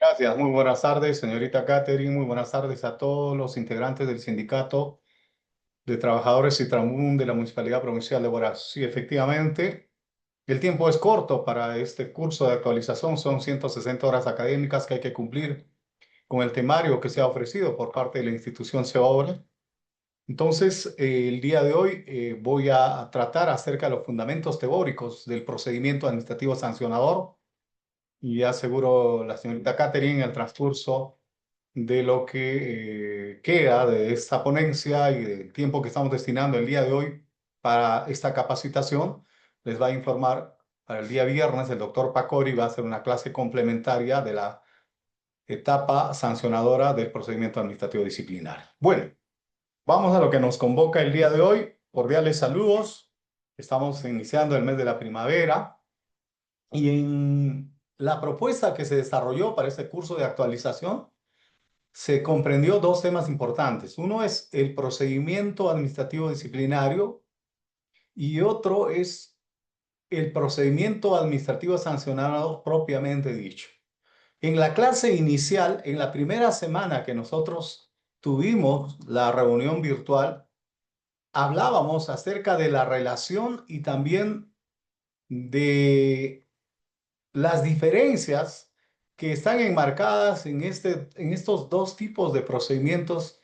Gracias, muy buenas tardes, señorita Catherine, muy buenas tardes a todos los integrantes del Sindicato de Trabajadores y Tramún de la Municipalidad Provincial de Huaraz. Sí, efectivamente, el tiempo es corto para este curso de actualización, son 160 horas académicas que hay que cumplir con el temario que se ha ofrecido por parte de la institución CEOBRA. Entonces, el día de hoy voy a tratar acerca de los fundamentos teóricos del procedimiento administrativo sancionador y aseguro la señorita Catherine en el transcurso de lo que queda de esta ponencia y del tiempo que estamos destinando el día de hoy para esta capacitación, les va a informar para el día viernes el doctor Pacori va a hacer una clase complementaria de la etapa sancionadora del procedimiento administrativo disciplinario. Bueno, vamos a lo que nos convoca el día de hoy. Cordiales saludos. Estamos iniciando el mes de la primavera y en la propuesta que se desarrolló para este curso de actualización se comprendió dos temas importantes. Uno es el procedimiento administrativo disciplinario y otro es el procedimiento administrativo sancionado propiamente dicho. En la clase inicial, en la primera semana que nosotros tuvimos la reunión virtual, hablábamos acerca de la relación y también de las diferencias que están enmarcadas en estos dos tipos de procedimientos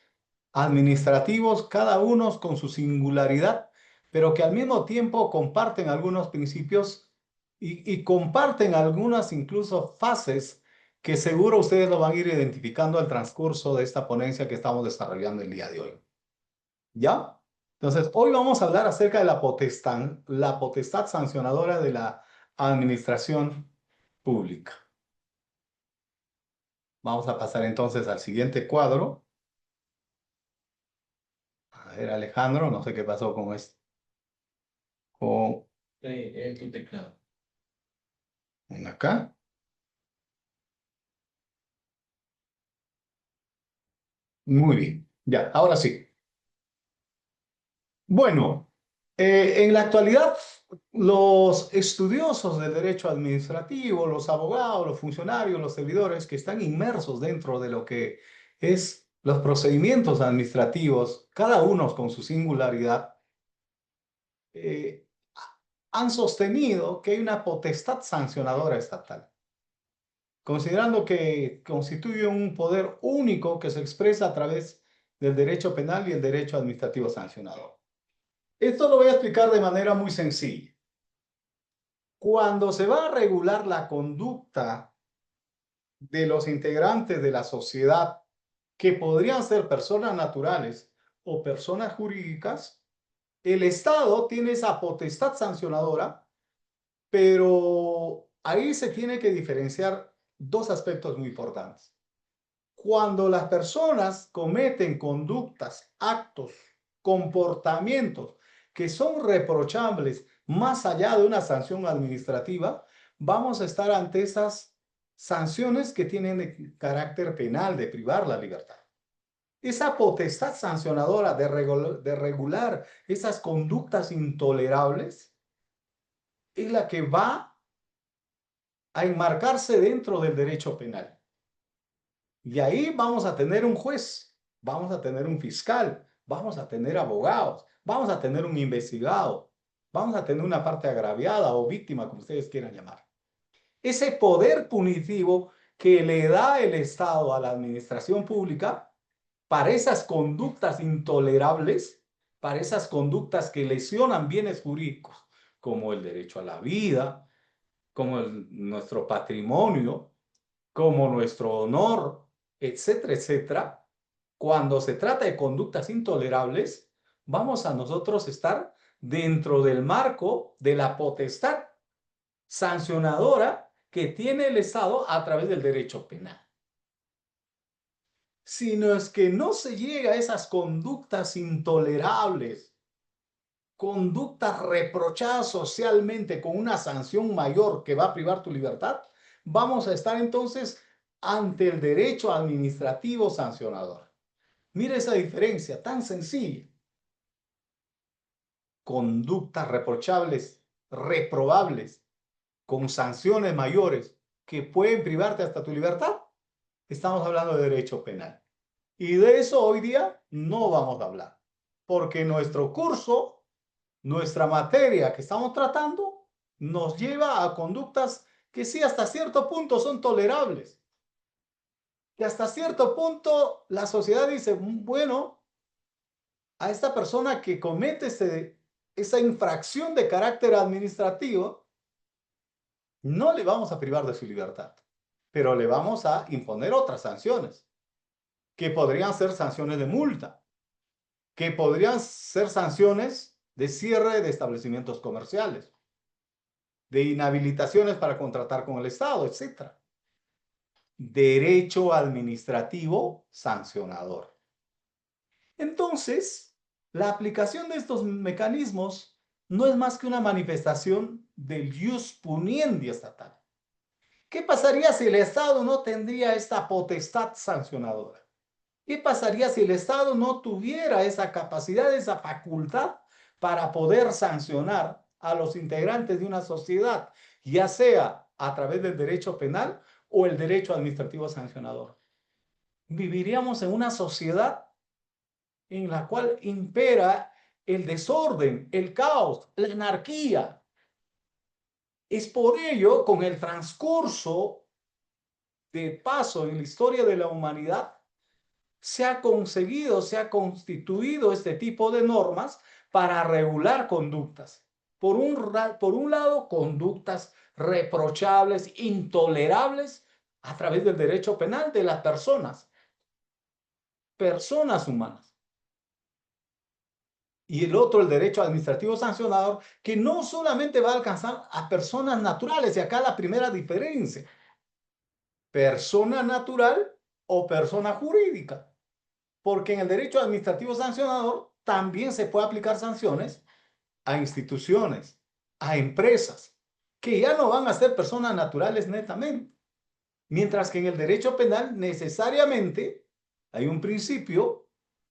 administrativos, cada uno con su singularidad, pero que al mismo tiempo comparten algunos principios y comparten algunas incluso fases que seguro ustedes lo van a ir identificando al transcurso de esta ponencia que estamos desarrollando el día de hoy. ¿Ya? Entonces, hoy vamos a hablar acerca de la potestad sancionadora de la administración pública. Vamos a pasar entonces al siguiente cuadro. A ver, Alejandro, no sé qué pasó con esto. Con Tu teclado. acá. Muy bien. Ya, ahora sí. Bueno, en la actualidad, los estudiosos del derecho administrativo, los abogados, los funcionarios, los servidores que están inmersos dentro de lo que es los procedimientos administrativos, cada uno con su singularidad, eh, han sostenido que hay una potestad sancionadora estatal, considerando que constituye un poder único que se expresa a través del derecho penal y el derecho administrativo sancionador. Esto lo voy a explicar de manera muy sencilla. Cuando se va a regular la conducta de los integrantes de la sociedad, que podrían ser personas naturales o personas jurídicas, el Estado tiene esa potestad sancionadora, pero ahí se tiene que diferenciar dos aspectos muy importantes. Cuando las personas cometen conductas, actos, comportamientos que son reprochables más allá de una sanción administrativa, vamos a estar ante esas sanciones que tienen de carácter penal, de privar la libertad. Esa potestad sancionadora de regular esas conductas intolerables es la que va a enmarcarse dentro del derecho penal. Y ahí vamos a tener un juez, vamos a tener un fiscal, vamos a tener abogados, vamos a tener un investigado, vamos a tener una parte agraviada o víctima, como ustedes quieran llamar. Ese poder punitivo que le da el Estado a la administración pública para esas conductas intolerables, para esas conductas que lesionan bienes jurídicos, como el derecho a la vida, como nuestro patrimonio, como nuestro honor, etcétera, etcétera, cuando se trata de conductas intolerables, vamos a nosotros estar dentro del marco de la potestad sancionadora que tiene el Estado a través del derecho penal. Si no es que no se llega a esas conductas intolerables, conductas reprochadas socialmente con una sanción mayor que va a privar tu libertad, vamos a estar entonces ante el derecho administrativo sancionador. Mira esa diferencia tan sencilla. Conductas reprochables, reprobables, con sanciones mayores que pueden privarte hasta tu libertad. estamos hablando de derecho penal. Y de eso hoy día no vamos a hablar, porque nuestro curso, nuestra materia que estamos tratando, nos lleva a conductas que sí, hasta cierto punto son tolerables, que hasta cierto punto la sociedad dice, bueno, a esta persona que comete esa infracción de carácter administrativo, no le vamos a privar de su libertad, pero le vamos a imponer otras sanciones, que podrían ser sanciones de multa, que podrían ser sanciones de cierre de establecimientos comerciales, de inhabilitaciones para contratar con el Estado, etcétera. Derecho administrativo sancionador. Entonces, la aplicación de estos mecanismos no es más que una manifestación del ius puniendi estatal. ¿Qué pasaría si el Estado no tendría esta potestad sancionadora? ¿Qué pasaría si el Estado no tuviera esa capacidad, esa facultad para poder sancionar a los integrantes de una sociedad, ya sea a través del derecho penal o el derecho administrativo sancionador? Viviríamos en una sociedad en la cual impera el desorden, el caos, la anarquía. Es por ello, con el transcurso de paso en la historia de la humanidad, se ha conseguido, se ha constituido este tipo de normas para regular conductas. Por un lado, conductas reprochables, intolerables a través del derecho penal de las personas humanas. Y el otro, el derecho administrativo sancionador, que no solamente va a alcanzar a personas naturales, y acá la primera diferencia, persona natural o persona jurídica. Porque en el derecho administrativo sancionador también se puede aplicar sanciones a instituciones, a empresas, que ya no van a ser personas naturales netamente. Mientras que en el derecho penal necesariamente hay un principio,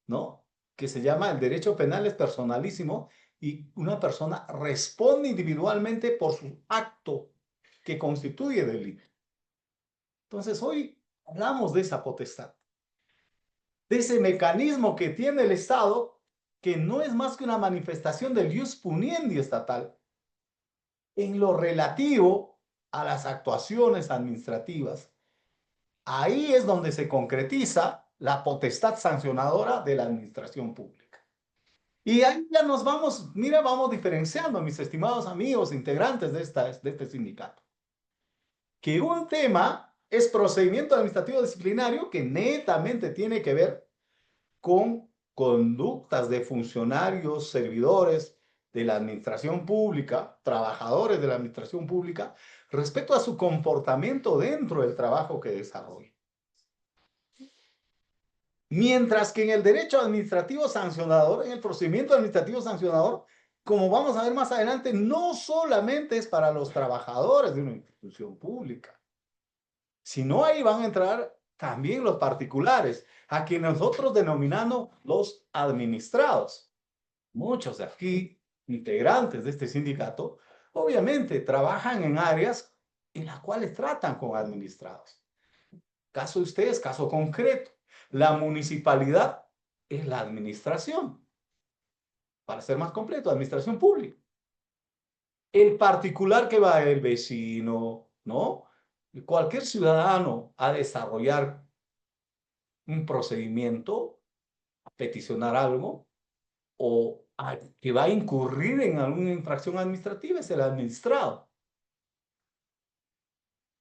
¿no? Que se llama el derecho penal es personalísimo y una persona responde individualmente por su acto que constituye delito. Entonces hoy hablamos de esa potestad, de ese mecanismo que tiene el Estado, que no es más que una manifestación del ius puniendi estatal en lo relativo a las actuaciones administrativas. Ahí es donde se concretiza la potestad sancionadora de la administración pública. Y ahí ya nos vamos, mira, vamos diferenciando, mis estimados amigos, integrantes de este sindicato, que un tema es procedimiento administrativo disciplinario que netamente tiene que ver con conductas de funcionarios, servidores de la administración pública, trabajadores de la administración pública, respecto a su comportamiento dentro del trabajo que desarrolla. Mientras que en el derecho administrativo sancionador, en el procedimiento administrativo sancionador, como vamos a ver más adelante, no solamente es para los trabajadores de una institución pública, sino ahí van a entrar también los particulares, a quienes nosotros denominamos los administrados. Muchos de aquí, integrantes de este sindicato, obviamente trabajan en áreas en las cuales tratan con administrados. Caso de ustedes, caso concreto. La municipalidad es la administración. Para ser más completo, administración pública. El particular que va, el vecino, ¿no? Cualquier ciudadano a desarrollar un procedimiento, a peticionar algo, o que va a incurrir en alguna infracción administrativa es el administrado.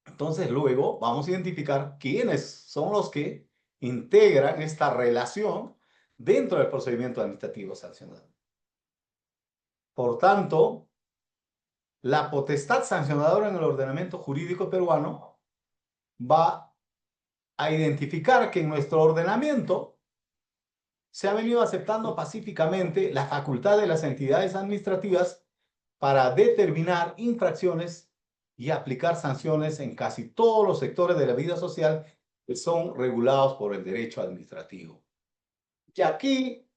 Entonces, luego vamos a identificar quiénes son los que integran esta relación dentro del procedimiento administrativo sancionador. Por tanto, la potestad sancionadora en el ordenamiento jurídico peruano va a identificar que en nuestro ordenamiento se ha venido aceptando pacíficamente la facultad de las entidades administrativas para determinar infracciones y aplicar sanciones en casi todos los sectores de la vida social que son regulados por el derecho administrativo. Y aquí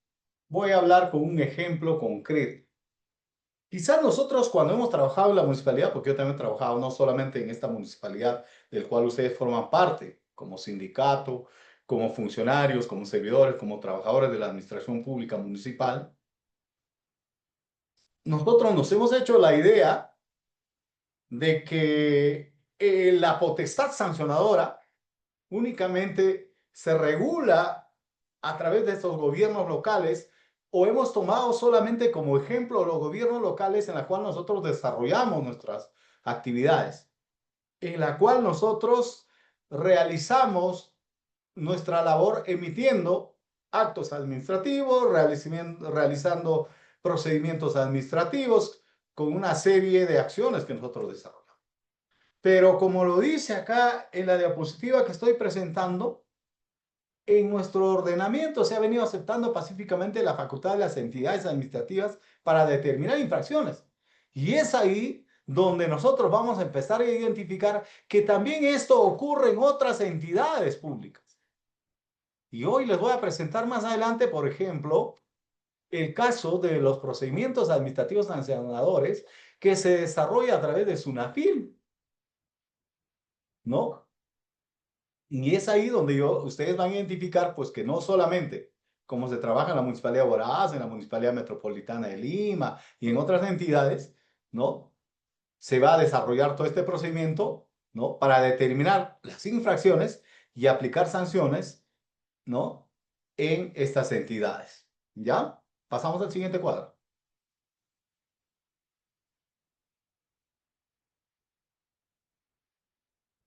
voy a hablar con un ejemplo concreto. Quizás nosotros cuando hemos trabajado en la municipalidad, porque yo también he trabajado no solamente en esta municipalidad del cual ustedes forman parte, como sindicato, como funcionarios, como servidores, como trabajadores de la administración pública municipal, nosotros nos hemos hecho la idea de que la potestad sancionadora únicamente se regula a través de estos gobiernos locales o hemos tomado solamente como ejemplo los gobiernos locales en la cual nosotros desarrollamos nuestras actividades, en la cual nosotros realizamos nuestra labor emitiendo actos administrativos, realizando procedimientos administrativos con una serie de acciones que nosotros desarrollamos. Pero como lo dice acá en la diapositiva que estoy presentando, en nuestro ordenamiento se ha venido aceptando pacíficamente la facultad de las entidades administrativas para determinar infracciones. Y es ahí donde nosotros vamos a empezar a identificar que también esto ocurre en otras entidades públicas. Y hoy les voy a presentar más adelante, por ejemplo, el caso de los procedimientos administrativos sancionadores que se desarrolla a través de SUNAFIL, ¿no? Y es ahí donde ustedes van a identificar, pues, que no solamente como se trabaja en la Municipalidad de Huaraz, en la Municipalidad Metropolitana de Lima y en otras entidades, ¿no? Se va a desarrollar todo este procedimiento, ¿no? Para determinar las infracciones y aplicar sanciones, ¿no? En estas entidades. ¿Ya? Pasamos al siguiente cuadro.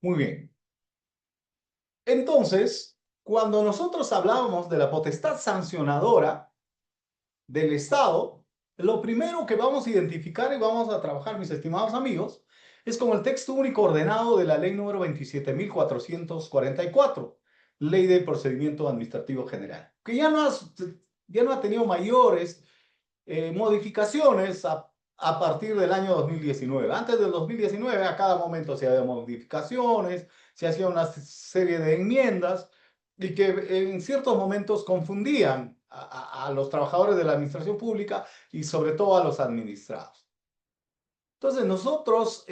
Muy bien. Entonces, cuando nosotros hablábamos de la potestad sancionadora del Estado, lo primero que vamos a identificar y vamos a trabajar, mis estimados amigos, es como el texto único ordenado de la ley número 27.444, Ley del Procedimiento Administrativo General, que ya no ha tenido mayores modificaciones a partir del año 2019. Antes del 2019, a cada momento se había modificaciones, se hacía una serie de enmiendas y que en ciertos momentos confundían a los trabajadores de la administración pública y sobre todo a los administrados. Entonces nosotros,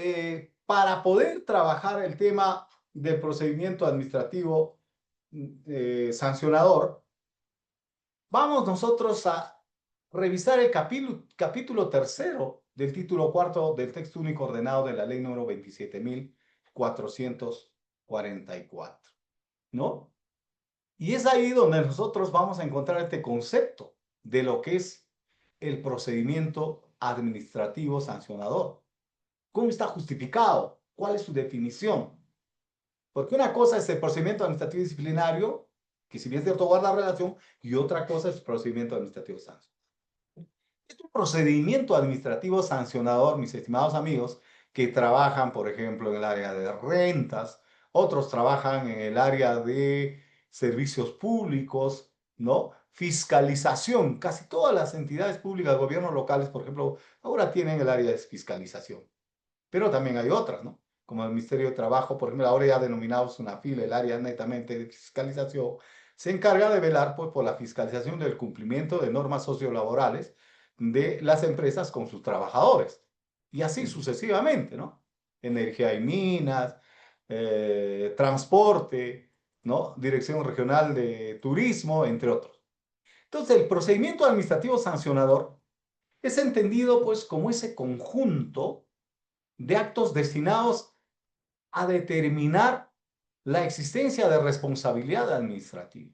para poder trabajar el tema del procedimiento administrativo sancionador, vamos nosotros a revisar el capítulo tercero del título cuarto del texto único ordenado de la ley número 27.444, ¿no? Y es ahí donde nosotros vamos a encontrar este concepto de lo que es el procedimiento administrativo sancionador. ¿Cómo está justificado? ¿Cuál es su definición? Porque una cosa es el procedimiento administrativo disciplinario, que si bien es cierto guarda relación, y otra cosa es el procedimiento administrativo sancionador. Es un procedimiento administrativo sancionador, mis estimados amigos, que trabajan, por ejemplo, en el área de rentas, otros trabajan en el área de servicios públicos, ¿no? Fiscalización. Casi todas las entidades públicas, gobiernos locales, por ejemplo, ahora tienen el área de fiscalización. Pero también hay otras, ¿no? Como el Ministerio de Trabajo, por ejemplo, ahora ya denominado SUNAFIL, el área netamente de fiscalización, se encarga de velar pues, por la fiscalización del cumplimiento de normas sociolaborales de las empresas con sus trabajadores. Y así sucesivamente, ¿no? Energía y minas, transporte, ¿no? Dirección Regional de Turismo, entre otros. Entonces, el procedimiento administrativo sancionador es entendido pues como ese conjunto de actos destinados a determinar la existencia de responsabilidad administrativa.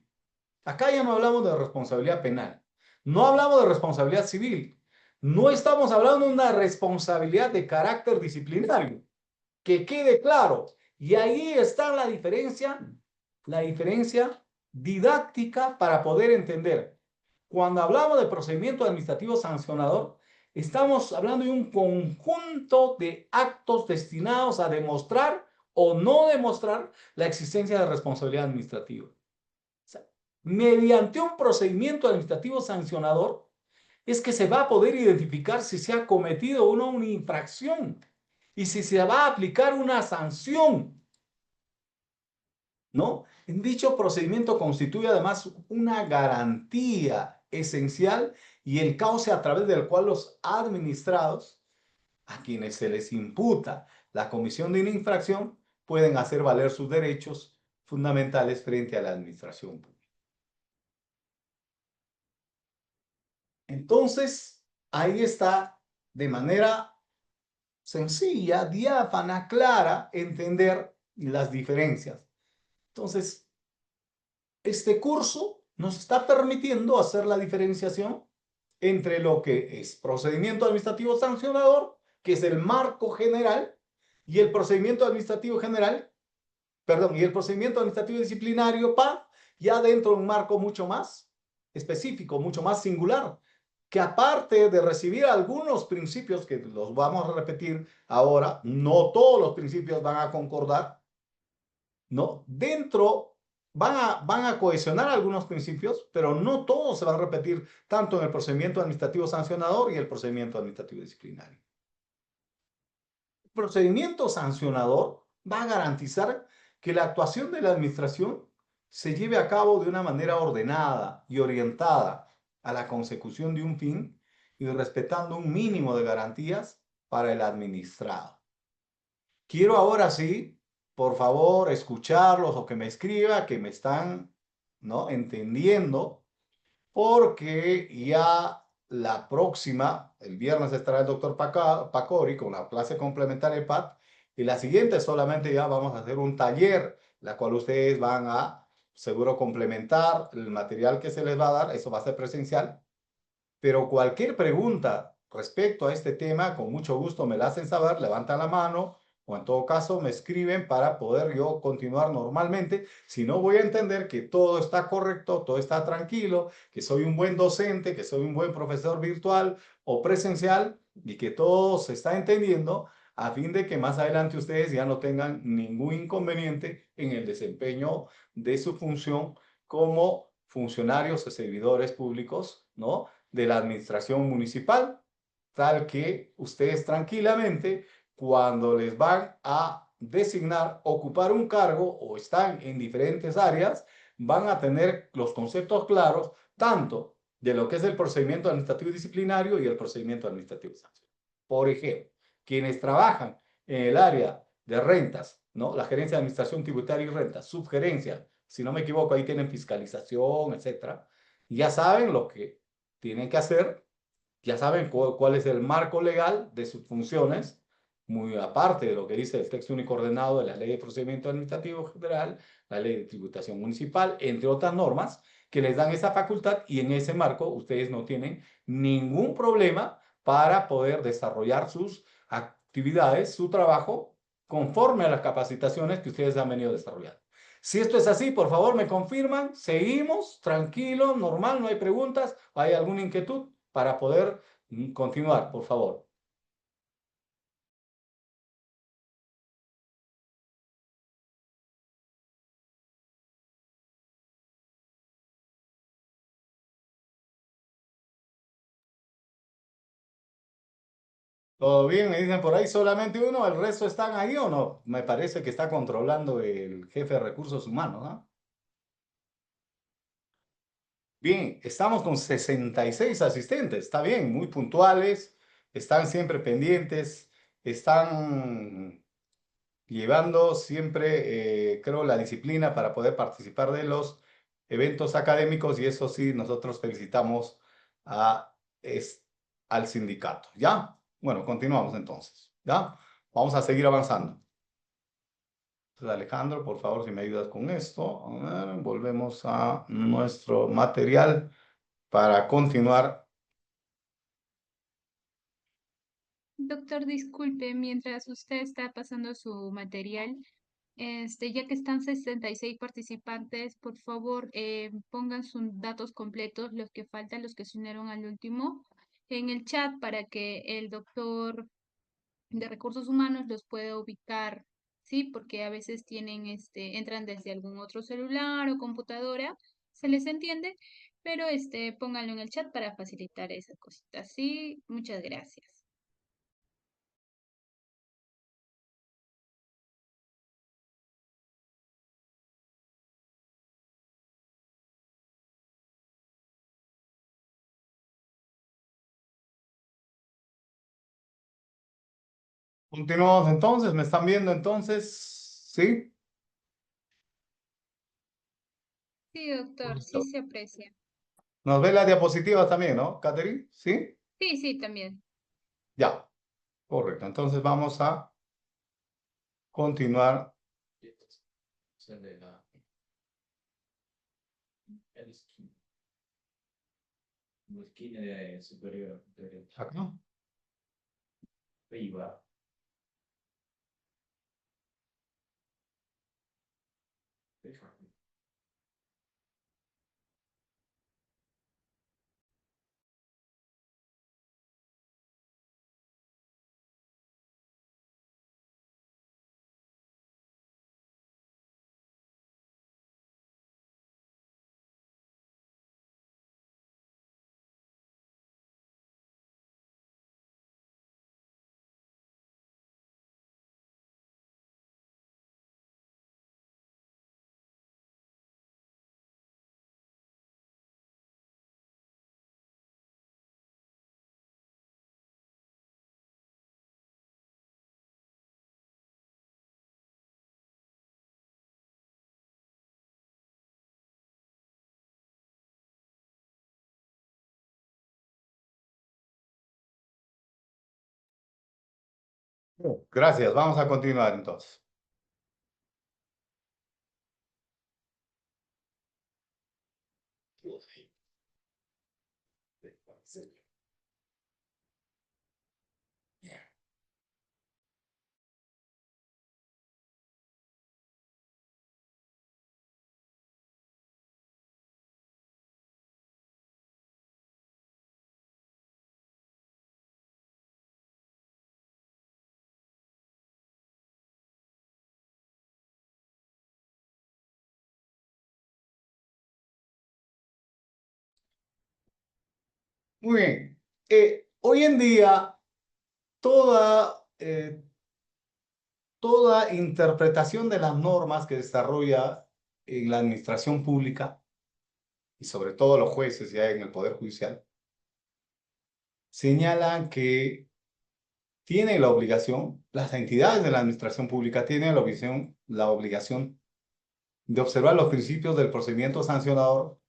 Acá ya no hablamos de responsabilidad penal, no hablamos de responsabilidad civil, no estamos hablando de una responsabilidad de carácter disciplinario, que quede claro. Y ahí está la diferencia didáctica para poder entender. Cuando hablamos de procedimiento administrativo sancionador, estamos hablando de un conjunto de actos destinados a demostrar o no demostrar la existencia de responsabilidad administrativa. O sea, mediante un procedimiento administrativo sancionador es que se va a poder identificar si se ha cometido o no una infracción y si se va a aplicar una sanción, ¿no? En dicho procedimiento constituye además una garantía esencial y el cauce a través del cual los administrados, a quienes se les imputa la comisión de una infracción, pueden hacer valer sus derechos fundamentales frente a la administración pública. Entonces, ahí está de manera sencilla, diáfana, clara, entender las diferencias. Entonces, este curso nos está permitiendo hacer la diferenciación entre lo que es procedimiento administrativo sancionador, que es el marco general, y el procedimiento administrativo general, perdón, y el procedimiento administrativo disciplinario, PA, ya dentro de un marco mucho más específico, mucho más singular, que aparte de recibir algunos principios, que los vamos a repetir ahora, no todos los principios van a concordar, ¿no? Dentro van a cohesionar algunos principios, pero no todos se van a repetir tanto en el procedimiento administrativo sancionador y el procedimiento administrativo disciplinario. El procedimiento sancionador va a garantizar que la actuación de la administración se lleve a cabo de una manera ordenada y orientada a la consecución de un fin y respetando un mínimo de garantías para el administrado. Quiero ahora sí, por favor, escucharlos o que me escriba, que me están, ¿no?, entendiendo, porque ya la próxima, el viernes estará el doctor Pacori con la clase complementaria de PAT, y la siguiente solamente ya vamos a hacer un taller, la cual ustedes van a seguro complementar el material que se les va a dar, eso va a ser presencial, pero cualquier pregunta respecto a este tema, con mucho gusto me la hacen saber, levantan la mano o en todo caso me escriben para poder yo continuar normalmente. Si no, voy a entender que todo está correcto, todo está tranquilo, que soy un buen docente, que soy un buen profesor virtual o presencial y que todo se está entendiendo a fin de que más adelante ustedes ya no tengan ningún inconveniente en el desempeño de su función como funcionarios o servidores públicos, ¿no?, de la administración municipal, tal que ustedes tranquilamente, cuando les van a designar, ocupar un cargo o están en diferentes áreas, van a tener los conceptos claros, tanto de lo que es el procedimiento administrativo disciplinario y el procedimiento administrativo de sanción. Por ejemplo, quienes trabajan en el área de rentas, ¿no?, la gerencia de administración tributaria y rentas, subgerencia, si no me equivoco, ahí tienen fiscalización, etcétera, ya saben lo que tienen que hacer, ya saben cuál es el marco legal de sus funciones, muy aparte de lo que dice el texto único ordenado de la Ley de Procedimiento Administrativo General, la Ley de Tributación Municipal, entre otras normas que les dan esa facultad, y en ese marco ustedes no tienen ningún problema para poder desarrollar sus actividades, su trabajo, conforme a las capacitaciones que ustedes han venido desarrollando. Si esto es así, por favor, me confirman. Seguimos, tranquilo, normal, no hay preguntas. ¿Hay alguna inquietud para poder continuar, por favor? ¿Todo bien? Me dicen por ahí solamente uno, ¿el resto están ahí o no? Me parece que está controlando el jefe de recursos humanos, ¿no? Bien, estamos con 66 asistentes, está bien, muy puntuales, están siempre pendientes, están llevando siempre, creo, la disciplina para poder participar de los eventos académicos, y eso sí, nosotros felicitamos a, es, al sindicato, ¿ya? Bueno, continuamos entonces, ¿ya? Vamos a seguir avanzando. Entonces, Alejandro, por favor, si me ayudas con esto. A ver, volvemos a nuestro material para continuar. Doctor, disculpe, mientras usted está pasando su material, ya que están 66 participantes, por favor, pongan sus datos completos, los que faltan, los que se unieron al último, en el chat para que el doctor de recursos humanos los pueda ubicar, ¿sí? Porque a veces tienen, entran desde algún otro celular o computadora, se les entiende, pero pónganlo en el chat para facilitar esas cositas, ¿sí? Muchas gracias. Continuamos entonces, ¿me están viendo entonces? ¿Sí? Sí, doctor, sí Listo. se aprecia. Nos ve la diapositiva también, ¿no, Catherine? ¿Sí? Sí, sí, también. Ya, correcto. Entonces vamos a continuar Son de la esquina de superior derecha. acá. Arriba. Gracias. Vamos a continuar entonces. Muy bien. Hoy en día, toda interpretación de las normas que desarrolla en la administración pública y sobre todo los jueces ya en el Poder Judicial, señalan que tiene la obligación, las entidades de la administración pública tienen la obligación de observar los principios del procedimiento sancionador,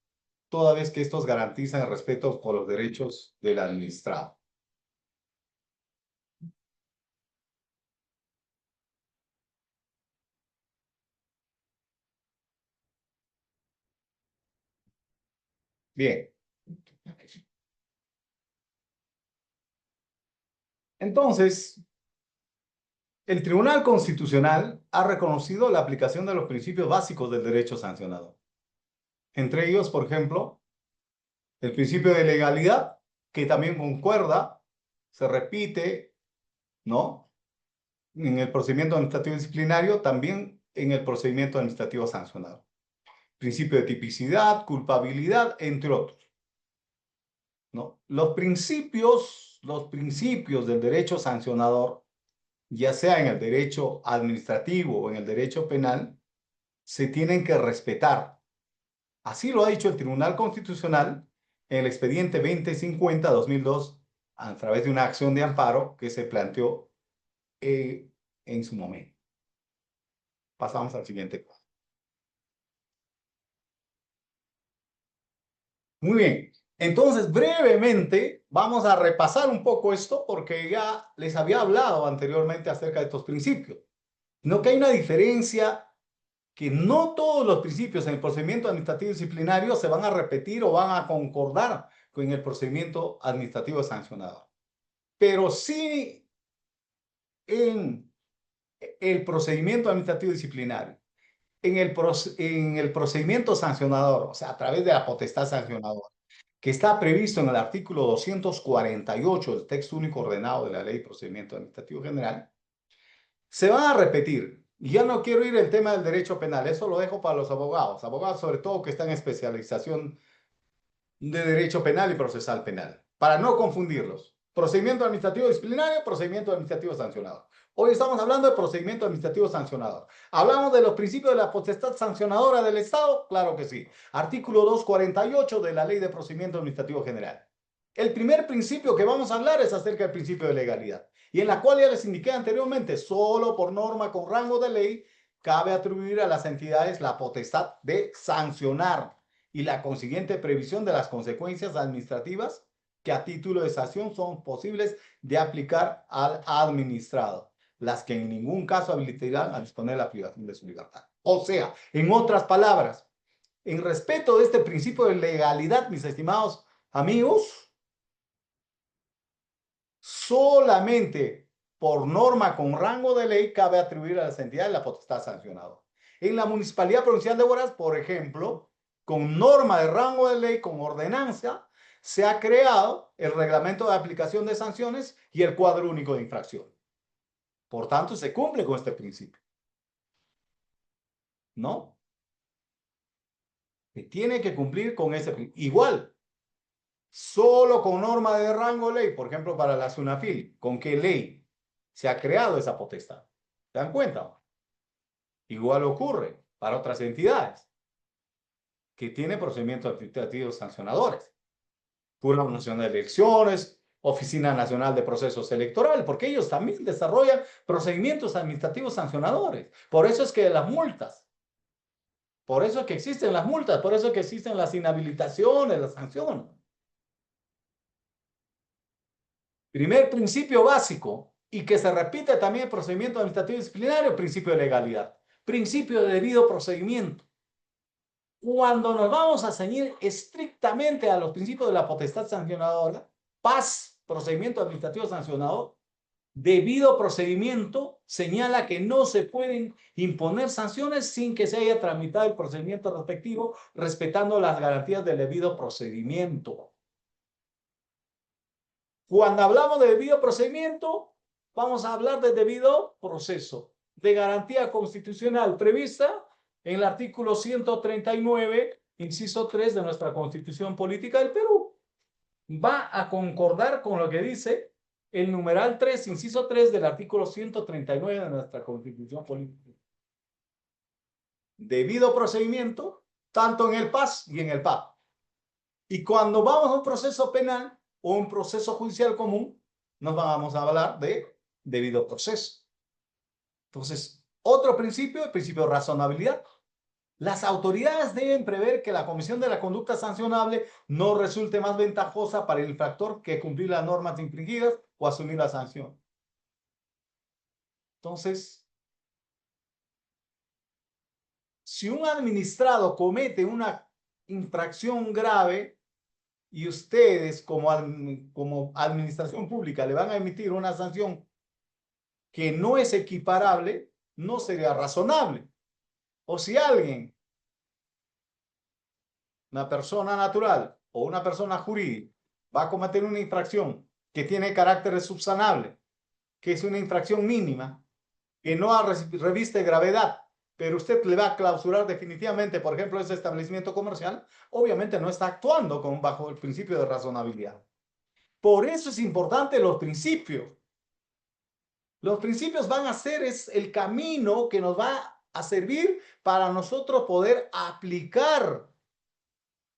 toda vez que estos garantizan el respeto por los derechos del administrado. Bien. Entonces, el Tribunal Constitucional ha reconocido la aplicación de los principios básicos del derecho sancionador. Entre ellos, por ejemplo, el principio de legalidad, que también concuerda, se repite, ¿no? En el procedimiento administrativo disciplinario, también en el procedimiento administrativo sancionador. Principio de tipicidad, culpabilidad, entre otros, ¿no? Los principios del derecho sancionador, ya sea en el derecho administrativo o en el derecho penal, se tienen que respetar. Así lo ha dicho el Tribunal Constitucional en el expediente 2050-2002 a través de una acción de amparo que se planteó en su momento. Pasamos al siguiente. Muy bien. Entonces, brevemente, vamos a repasar un poco esto porque ya les había hablado anteriormente acerca de estos principios. No que hay una diferencia, que no todos los principios en el procedimiento administrativo disciplinario se van a repetir o van a concordar con el procedimiento administrativo sancionador. Pero sí en el procedimiento administrativo disciplinario, en el procedimiento sancionador, o sea, a través de la potestad sancionadora, que está previsto en el artículo 248 del texto único ordenado de la Ley de Procedimiento Administrativo General, se van a repetir. Y ya no quiero ir al tema del derecho penal, eso lo dejo para los abogados sobre todo que están en especialización de derecho penal y procesal penal, para no confundirlos. Procedimiento administrativo disciplinario, procedimiento administrativo sancionador. Hoy estamos hablando de procedimiento administrativo sancionador. ¿Hablamos de los principios de la potestad sancionadora del Estado? Claro que sí. Artículo 248 de la Ley de Procedimiento Administrativo General. El primer principio que vamos a hablar es acerca del principio de legalidad, y en la cual ya les indiqué anteriormente, solo por norma con rango de ley cabe atribuir a las entidades la potestad de sancionar y la consiguiente previsión de las consecuencias administrativas que a título de sanción son posibles de aplicar al administrado, las que en ningún caso habilitarán a disponer la privación de su libertad. O sea, en otras palabras, en respeto de este principio de legalidad, mis estimados amigos, solamente por norma con rango de ley cabe atribuir a las entidades la potestad sancionadora. En la Municipalidad Provincial de Huaraz, por ejemplo, con norma de rango de ley, con ordenanza, se ha creado el reglamento de aplicación de sanciones y el cuadro único de infracción. Por tanto, se cumple con este principio. ¿No? Se tiene que cumplir con ese principio. Igual, solo con norma de rango de ley, por ejemplo, para la SUNAFIL, ¿con qué ley se ha creado esa potestad? ¿Se dan cuenta? Igual ocurre para otras entidades que tienen procedimientos administrativos sancionadores. Jurado Nacional de Elecciones, Oficina Nacional de Procesos Electorales, porque ellos también desarrollan procedimientos administrativos sancionadores. Por eso es que las multas, por eso es que existen las multas, por eso es que existen las inhabilitaciones, las sanciones. Primer principio básico, y que se repite también en el procedimiento administrativo disciplinario, principio de legalidad, principio de debido procedimiento. Cuando nos vamos a ceñir estrictamente a los principios de la potestad sancionadora, PAS, procedimiento administrativo sancionador, debido procedimiento señala que no se pueden imponer sanciones sin que se haya tramitado el procedimiento respectivo, respetando las garantías del debido procedimiento. Cuando hablamos de debido procedimiento, vamos a hablar de debido proceso, de garantía constitucional prevista en el artículo 139, inciso 3 de nuestra Constitución Política del Perú. Va a concordar con lo que dice el numeral 3, inciso 3 del artículo 139 de nuestra Constitución Política. Debido procedimiento, tanto en el PAS y en el PAP. Y cuando vamos a un proceso penal o un proceso judicial común, nos vamos a hablar de debido proceso. Entonces, otro principio, el principio de razonabilidad. Las autoridades deben prever que la comisión de la conducta sancionable no resulte más ventajosa para el infractor que cumplir las normas infringidas o asumir la sanción. Entonces, si un administrado comete una infracción grave y ustedes como administración pública le van a emitir una sanción que no es equiparable, no sería razonable. O si alguien, una persona natural o una persona jurídica, va a cometer una infracción que tiene carácter subsanable, que es una infracción mínima, que no reviste gravedad, pero usted le va a clausurar definitivamente, por ejemplo, ese establecimiento comercial, obviamente no está actuando bajo el principio de razonabilidad. Por eso es importante los principios. Los principios van a ser el camino que nos va a servir para nosotros poder aplicar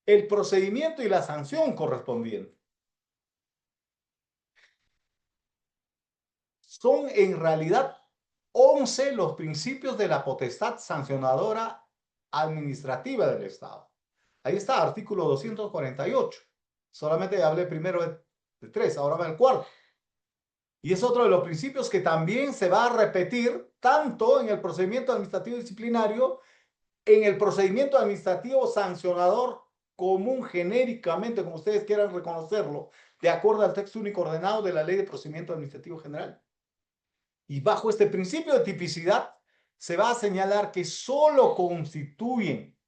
el procedimiento y la sanción correspondiente. Son en realidad 11 los principios de la potestad sancionadora administrativa del Estado. Ahí está, artículo 248. Solamente hablé primero de 3, ahora va el cuarto. Y es otro de los principios que también se va a repetir tanto en el procedimiento administrativo disciplinario, en el procedimiento administrativo sancionador común genéricamente, como ustedes quieran reconocerlo, de acuerdo al texto único ordenado de la Ley de Procedimiento Administrativo General. Y bajo este principio de tipicidad se va a señalar que solo constituyen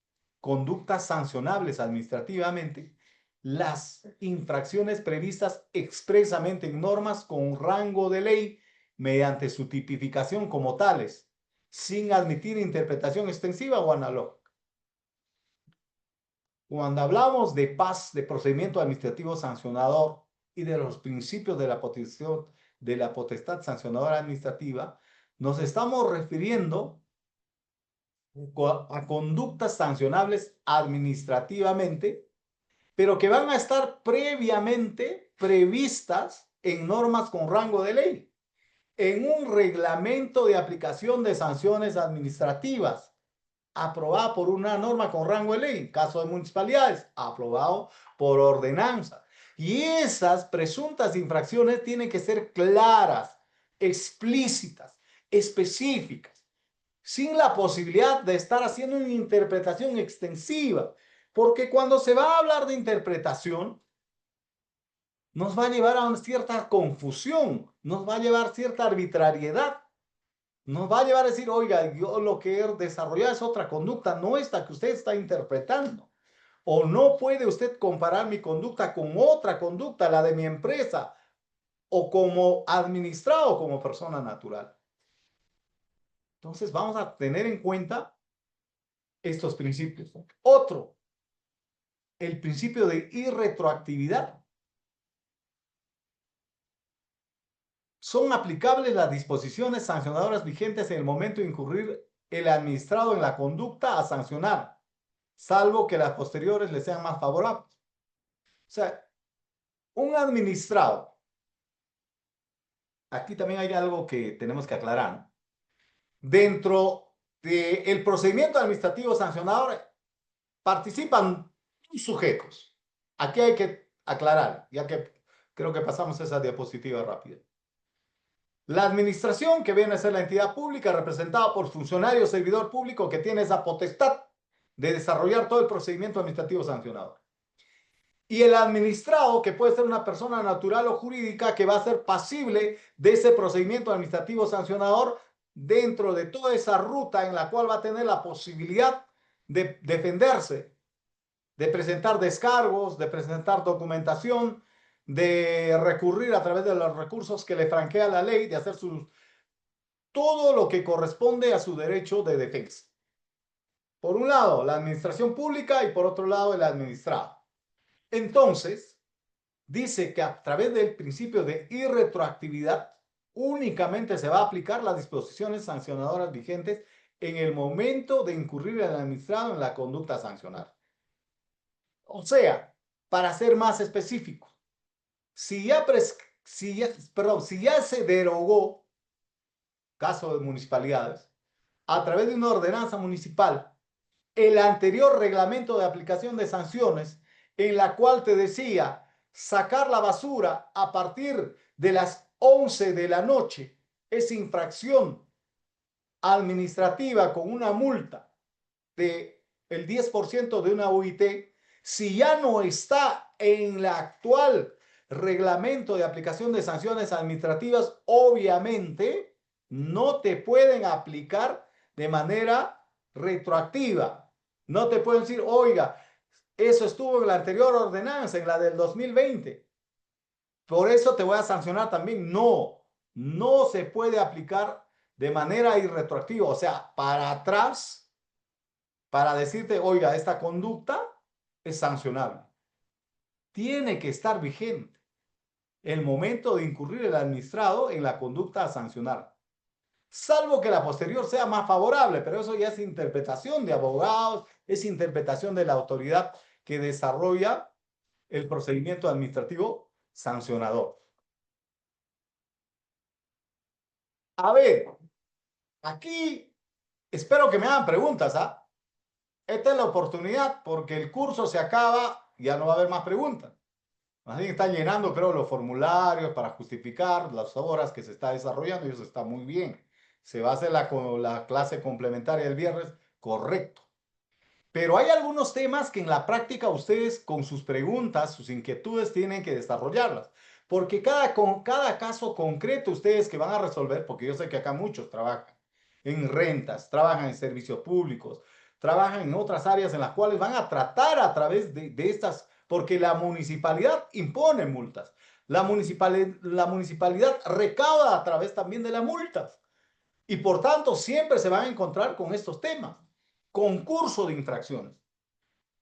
conductas sancionables administrativamente las infracciones previstas expresamente en normas con rango de ley mediante su tipificación como tales, sin admitir interpretación extensiva o analógica. Cuando hablamos de PAS, de procedimiento administrativo sancionador y de los principios de la potestad sancionadora administrativa, nos estamos refiriendo a conductas sancionables administrativamente, pero que van a estar previamente previstas en normas con rango de ley. en un reglamento de aplicación de sanciones administrativas, aprobada por una norma con rango de ley, en caso de municipalidades, aprobado por ordenanza. Y esas presuntas infracciones tienen que ser claras, explícitas, específicas, sin la posibilidad de estar haciendo una interpretación extensiva, porque cuando se va a hablar de interpretación, nos va a llevar a una cierta confusión, nos va a llevar cierta arbitrariedad, nos va a llevar a decir, oiga, yo lo que he desarrollado es otra conducta, no esta que usted está interpretando. O no puede usted comparar mi conducta con otra conducta, la de mi empresa, o como administrado como persona natural. Entonces vamos a tener en cuenta estos principios. Otro, el principio de irretroactividad. Son aplicables las disposiciones sancionadoras vigentes en el momento de incurrir el administrado en la conducta a sancionar, salvo que las posteriores le sean más favorables. O sea, un administrado, aquí también hay algo que tenemos que aclarar, ¿no? Dentro del procedimiento administrativo sancionador participan sujetos. Aquí hay que aclarar, ya que creo que pasamos esa diapositiva rápida. La administración, que viene a ser la entidad pública representada por funcionario o servidor público que tiene esa potestad de desarrollar todo el procedimiento administrativo sancionador. Y el administrado, que puede ser una persona natural o jurídica que va a ser pasible de ese procedimiento administrativo sancionador dentro de toda esa ruta en la cual va a tener la posibilidad de defenderse, de presentar descargos, de presentar documentación, de recurrir a través de los recursos que le franquea la ley, de hacer todo lo que corresponde a su derecho de defensa. Por un lado, la administración pública y por otro lado, el administrado. Entonces, dice que a través del principio de irretroactividad, únicamente se va a aplicar las disposiciones sancionadoras vigentes en el momento de incurrir el administrado en la conducta sancionada. O sea, para ser más específico, si ya se derogó, caso de municipalidades, a través de una ordenanza municipal, el anterior reglamento de aplicación de sanciones, en la cual te decía sacar la basura a partir de las 11 de la noche, es infracción administrativa con una multa de el 10% de una UIT, si ya no está en la actual reglamento de aplicación de sanciones administrativas, obviamente no te pueden aplicar de manera retroactiva. No te pueden decir, oiga, eso estuvo en la anterior ordenanza, en la del 2020. Por eso te voy a sancionar también. No, no se puede aplicar de manera irretroactiva, o sea, para atrás, para decirte, oiga, esta conducta es sancionable. Tiene que estar vigente el momento de incurrir el administrado en la conducta a sancionar, salvo que la posterior sea más favorable, pero eso ya es interpretación de abogados, es interpretación de la autoridad que desarrolla el procedimiento administrativo sancionador. A ver, aquí espero que me hagan preguntas, ¿ah? Esta es la oportunidad porque el curso se acaba, ya no va a haber más preguntas. Más bien están llenando, creo, los formularios para justificar las obras que se está desarrollando y eso está muy bien. Se va a hacer la clase complementaria del viernes, correcto. Pero hay algunos temas que en la práctica ustedes con sus preguntas, sus inquietudes tienen que desarrollarlas. Porque cada caso concreto ustedes que van a resolver, porque yo sé que acá muchos trabajan en rentas, trabajan en servicios públicos, trabajan en otras áreas en las cuales van a tratar a través de estas, porque la municipalidad impone multas. La municipalidad recauda a través también de las multas. Y por tanto siempre se van a encontrar con estos temas. Concurso de infracciones.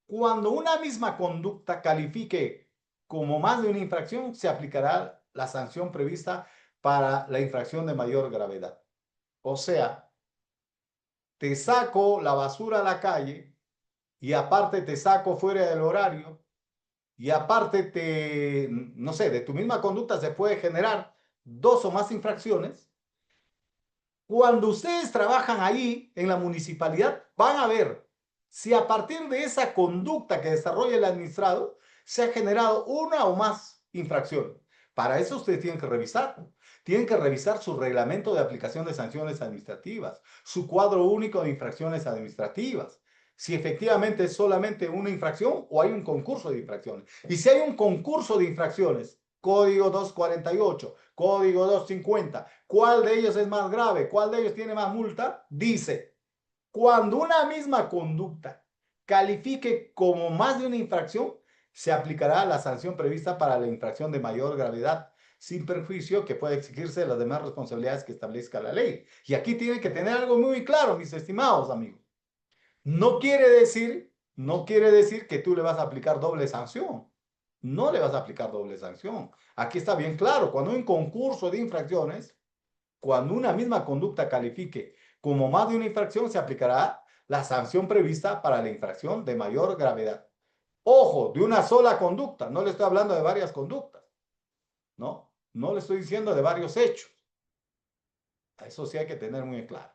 Cuando una misma conducta califique como más de una infracción, se aplicará la sanción prevista para la infracción de mayor gravedad. O sea, te saco la basura a la calle y aparte te saco fuera del horario y aparte no sé, de tu misma conducta se puede generar 2 o más infracciones. Cuando ustedes trabajan ahí en la municipalidad, van a ver si a partir de esa conducta que desarrolla el administrado se ha generado una o más infracciones. Para eso ustedes tienen que revisar. Tienen que revisar su reglamento de aplicación de sanciones administrativas, su cuadro único de infracciones administrativas. Si efectivamente es solamente una infracción o hay un concurso de infracciones. Y si hay un concurso de infracciones, Código 248, Código 250, ¿cuál de ellos es más grave? ¿Cuál de ellos tiene más multa? Dice, cuando una misma conducta califique como más de una infracción, se aplicará la sanción prevista para la infracción de mayor gravedad, sin perjuicio que pueda exigirse de las demás responsabilidades que establezca la ley. Y aquí tienen que tener algo muy claro, mis estimados amigos. No quiere decir que tú le vas a aplicar doble sanción. No le vas a aplicar doble sanción. Aquí está bien claro, cuando hay un concurso de infracciones, cuando una misma conducta califique como más de una infracción, se aplicará la sanción prevista para la infracción de mayor gravedad. Ojo, de una sola conducta, no le estoy hablando de varias conductas, ¿no? No le estoy diciendo de varios hechos. Eso sí hay que tener muy claro.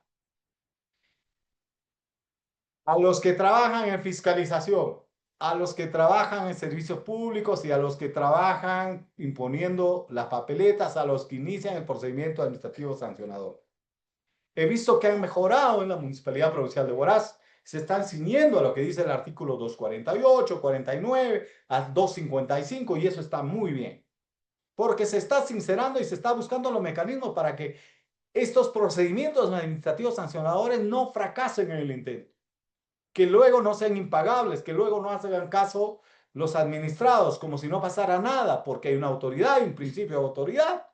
A los que trabajan en fiscalización, a los que trabajan en servicios públicos y a los que trabajan imponiendo las papeletas, a los que inician el procedimiento administrativo sancionador. He visto que han mejorado en la Municipalidad Provincial de Huaraz. Se están ciñendo a lo que dice el artículo 248, 49, a 255 y eso está muy bien. Porque se está sincerando y se está buscando los mecanismos para que estos procedimientos administrativos sancionadores no fracasen en el intento, que luego no sean impagables, que luego no hagan caso los administrados como si no pasara nada, porque hay una autoridad, hay un principio de autoridad,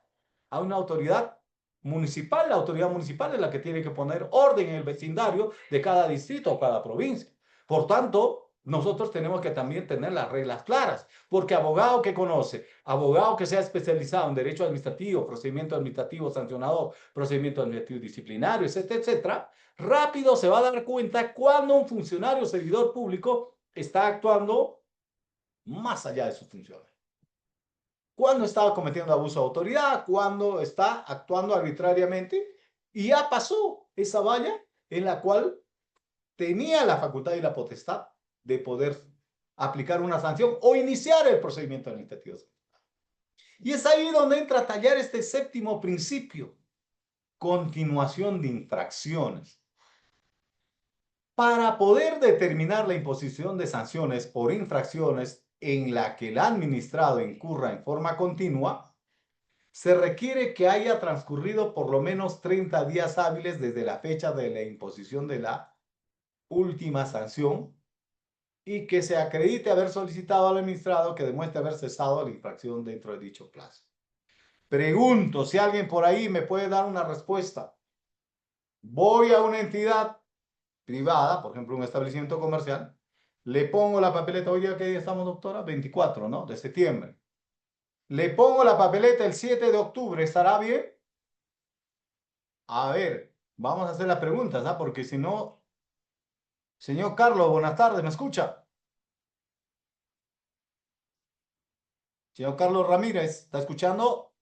hay una autoridad municipal, la autoridad municipal es la que tiene que poner orden en el vecindario de cada distrito o cada provincia. Por tanto, nosotros tenemos que también tener las reglas claras, porque abogado que conoce, abogado que sea especializado en derecho administrativo, procedimiento administrativo sancionador, procedimiento administrativo disciplinario, etcétera, etcétera, rápido se va a dar cuenta cuando un funcionario o servidor público está actuando más allá de sus funciones. Cuando estaba cometiendo abuso de autoridad, cuando está actuando arbitrariamente y ya pasó esa valla en la cual tenía la facultad y la potestad de poder aplicar una sanción o iniciar el procedimiento administrativo. Y es ahí donde entra a tallar este séptimo principio, continuación de infracciones. Para poder determinar la imposición de sanciones por infracciones en la que el administrado incurra en forma continua, se requiere que haya transcurrido por lo menos 30 días hábiles desde la fecha de la imposición de la última sanción y que se acredite haber solicitado al administrado que demuestre haber cesado la infracción dentro de dicho plazo. Pregunto si alguien por ahí me puede dar una respuesta. Voy a una entidad privada, por ejemplo, un establecimiento comercial, le pongo la papeleta, hoy día, ¿qué día estamos, doctora? 24, ¿no? De septiembre. Le pongo la papeleta el 7 de octubre, ¿estará bien? A ver, vamos a hacer las preguntas, ¿ah? Porque si no... Señor Carlos, buenas tardes, ¿me escucha? Señor Carlos Ramírez, ¿está escuchando?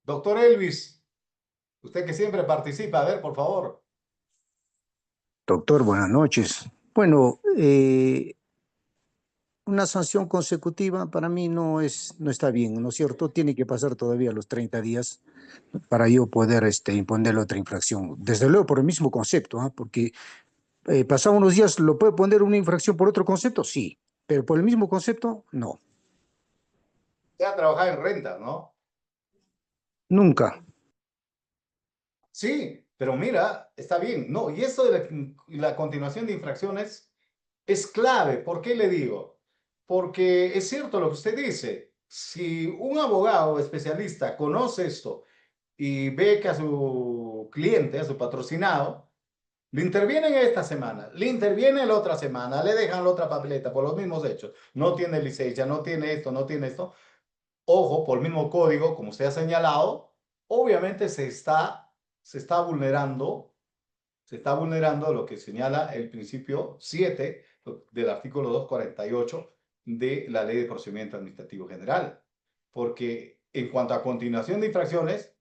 Doctor Elvis, usted que siempre participa, a ver, por favor. Doctor, buenas noches. Bueno, una sanción consecutiva para mí no está bien, ¿no es cierto? Tiene que pasar todavía los 30 días para yo poder imponerle otra infracción. Desde luego por el mismo concepto, ¿ah? Porque pasado unos días lo puede poner una infracción por otro concepto, sí, pero por el mismo concepto, no. Usted ha trabajado en renta, ¿no? Nunca. Sí, pero mira, está bien. No, y eso de la continuación de infracciones es clave. ¿Por qué le digo? Porque es cierto lo que usted dice. Si un abogado especialista conoce esto y ve que a su cliente, a su patrocinado, le intervienen esta semana, le intervienen la otra semana, le dejan la otra papeleta por los mismos hechos, no tiene licencia, no tiene esto, no tiene esto, ojo, por el mismo código, como usted ha señalado, obviamente se está vulnerando lo que señala el principio 7 del artículo 248 de la Ley de Procedimiento Administrativo General. Porque en cuanto a continuación de infracciones,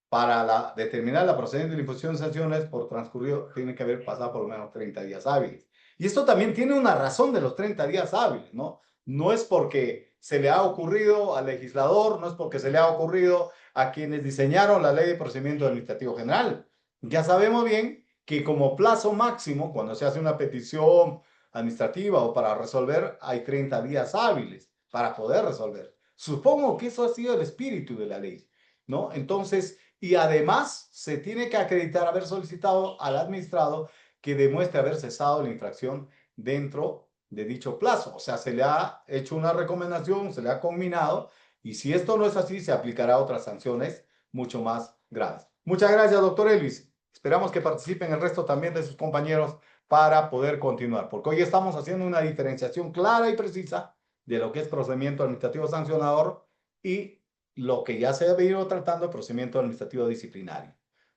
para determinar la procedencia de la imposición de sanciones por transcurrido, tiene que haber pasado por lo menos 30 días hábiles. Y esto también tiene una razón de los 30 días hábiles, ¿no? No es porque se le ha ocurrido al legislador, no es porque se le ha ocurrido a quienes diseñaron la Ley de Procedimiento Administrativo General. Ya sabemos bien que como plazo máximo, cuando se hace una petición administrativa o para resolver, hay 30 días hábiles para poder resolver. Supongo que eso ha sido el espíritu de la ley, ¿no? Entonces, y además se tiene que acreditar haber solicitado al administrado que demuestre haber cesado la infracción dentro de dicho plazo. O sea, se le ha hecho una recomendación, se le ha conminado, y si esto no es así, se aplicará otras sanciones mucho más graves. Muchas gracias, doctor Elvis. Esperamos que participen el resto también de sus compañeros para poder continuar, porque hoy estamos haciendo una diferenciación clara y precisa de lo que es procedimiento administrativo sancionador y lo que ya se ha venido tratando, procedimiento administrativo disciplinario.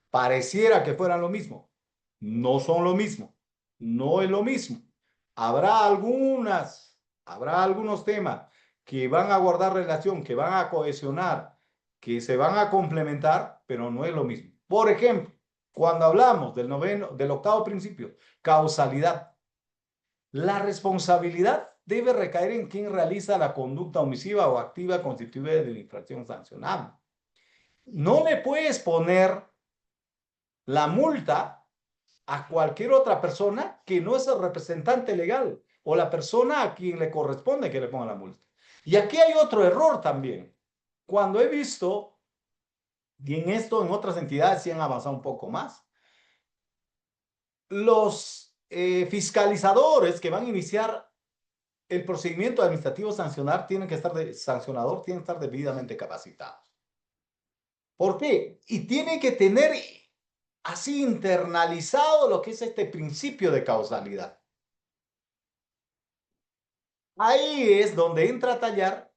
Pareciera que fueran lo mismo. No son lo mismo. No es lo mismo. Habrá algunos temas que van a guardar relación, que van a cohesionar, que se van a complementar, pero no es lo mismo. Por ejemplo, cuando hablamos del octavo principio, causalidad, la responsabilidad debe recaer en quien realiza la conducta omisiva o activa constitutiva de la infracción sancionable. No le puedes poner la multa a cualquier otra persona que no es el representante legal o la persona a quien le corresponde que le ponga la multa. Y aquí hay otro error también. Cuando he visto, y en esto en otras entidades sí han avanzado un poco más, los fiscalizadores que van a iniciar el procedimiento administrativo sancionador tienen que estar debidamente capacitados. ¿Por qué? Y tiene que tener así internalizado lo que es este principio de causalidad. Ahí es donde entra a tallar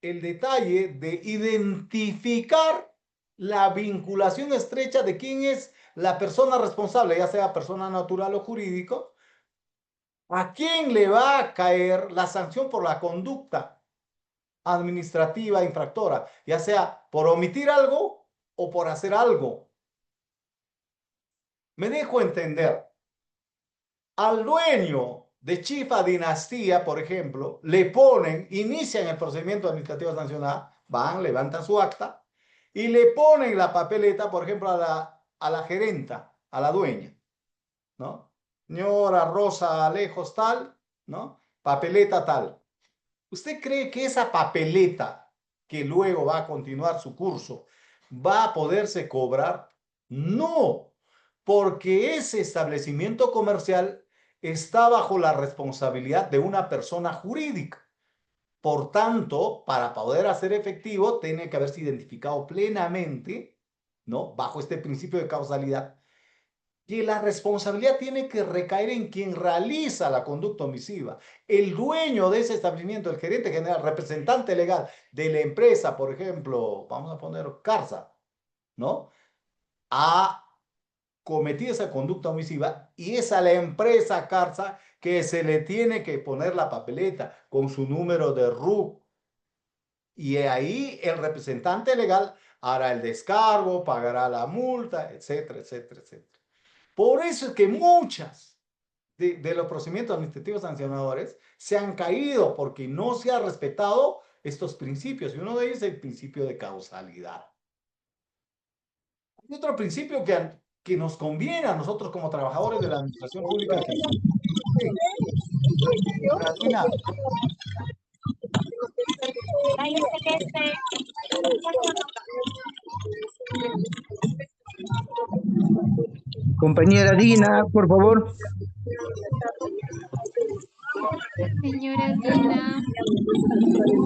el detalle de identificar la vinculación estrecha de quién es la persona responsable, ya sea persona natural o jurídico, a quién le va a caer la sanción por la conducta administrativa infractora, ya sea por omitir algo o por hacer algo. Me dejo entender. Al dueño de Chifa Dinastía, por ejemplo, le ponen, inician el procedimiento administrativo sancionado, van, levantan su acta y le ponen la papeleta, por ejemplo, a la gerenta, a la dueña, ¿no? Señora Rosa Alejos tal, ¿no? Papeleta tal. ¿Usted cree que esa papeleta, que luego va a continuar su curso, va a poderse cobrar? No, porque ese establecimiento comercial está bajo la responsabilidad de una persona jurídica. Por tanto, para poder hacer efectivo, tiene que haberse identificado plenamente, ¿no? Bajo este principio de causalidad, que la responsabilidad tiene que recaer en quien realiza la conducta omisiva. El dueño de ese establecimiento, el gerente general, representante legal de la empresa, por ejemplo, vamos a poner Carsa, ¿no? Ha cometido esa conducta omisiva y es a la empresa Carsa que se le tiene que poner la papeleta con su número de RUC. Y ahí el representante legal hará el descargo, pagará la multa, etcétera, etcétera, etcétera. Por eso es que muchas de los procedimientos administrativos sancionadores se han caído porque no se ha respetado estos principios. Y uno de ellos es el principio de causalidad. Hay otro principio que nos conviene a nosotros como trabajadores de la administración pública. Compañera Dina, por favor. Señora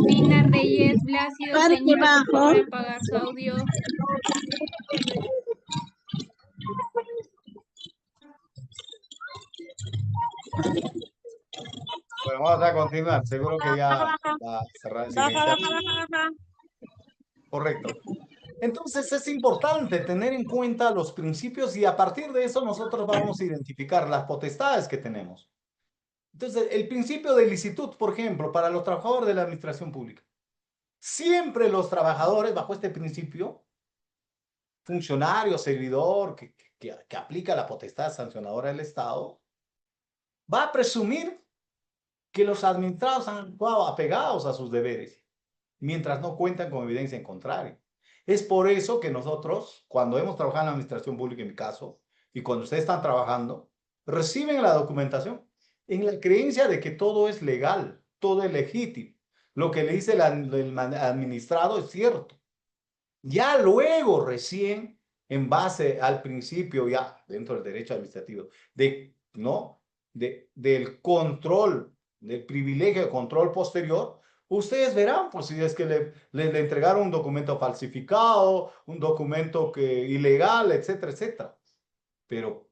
Dina Reyes Blasio, señora, por favor, apagar su audio. Bueno, vamos a continuar. Seguro que ya va a cerrar el silencio. Correcto. Entonces es importante tener en cuenta los principios y a partir de eso nosotros vamos a identificar las potestades que tenemos. Entonces, el principio de licitud, por ejemplo, para los trabajadores de la administración pública. Siempre los trabajadores, bajo este principio, funcionario, servidor, que aplica la potestad sancionadora del Estado, va a presumir que los administrados han actuado apegados a sus deberes, mientras no cuentan con evidencia en contrario. Es por eso que nosotros, cuando hemos trabajado en la administración pública, en mi caso, y cuando ustedes están trabajando, reciben la documentación en la creencia de que todo es legal, todo es legítimo. Lo que le dice el administrado es cierto. Ya luego, recién, en base al principio, ya dentro del derecho administrativo, ¿no? Del control, del privilegio de control posterior, ustedes verán, pues, si es que le entregaron un documento falsificado, un documento ilegal, etcétera, etcétera. Pero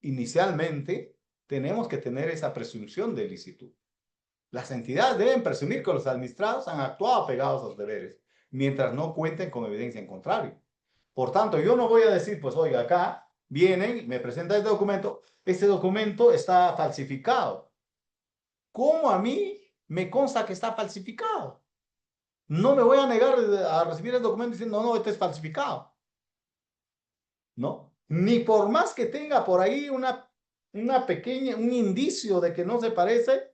inicialmente tenemos que tener esa presunción de licitud. Las entidades deben presumir que los administrados han actuado apegados a sus deberes, mientras no cuenten con evidencia en contrario. Por tanto, yo no voy a decir, pues, oiga, acá vienen, me presentan este documento está falsificado. ¿Cómo a mí me consta que está falsificado? No me voy a negar a recibir el documento diciendo, no, este es falsificado. ¿No? Ni por más que tenga por ahí un indicio de que no se parece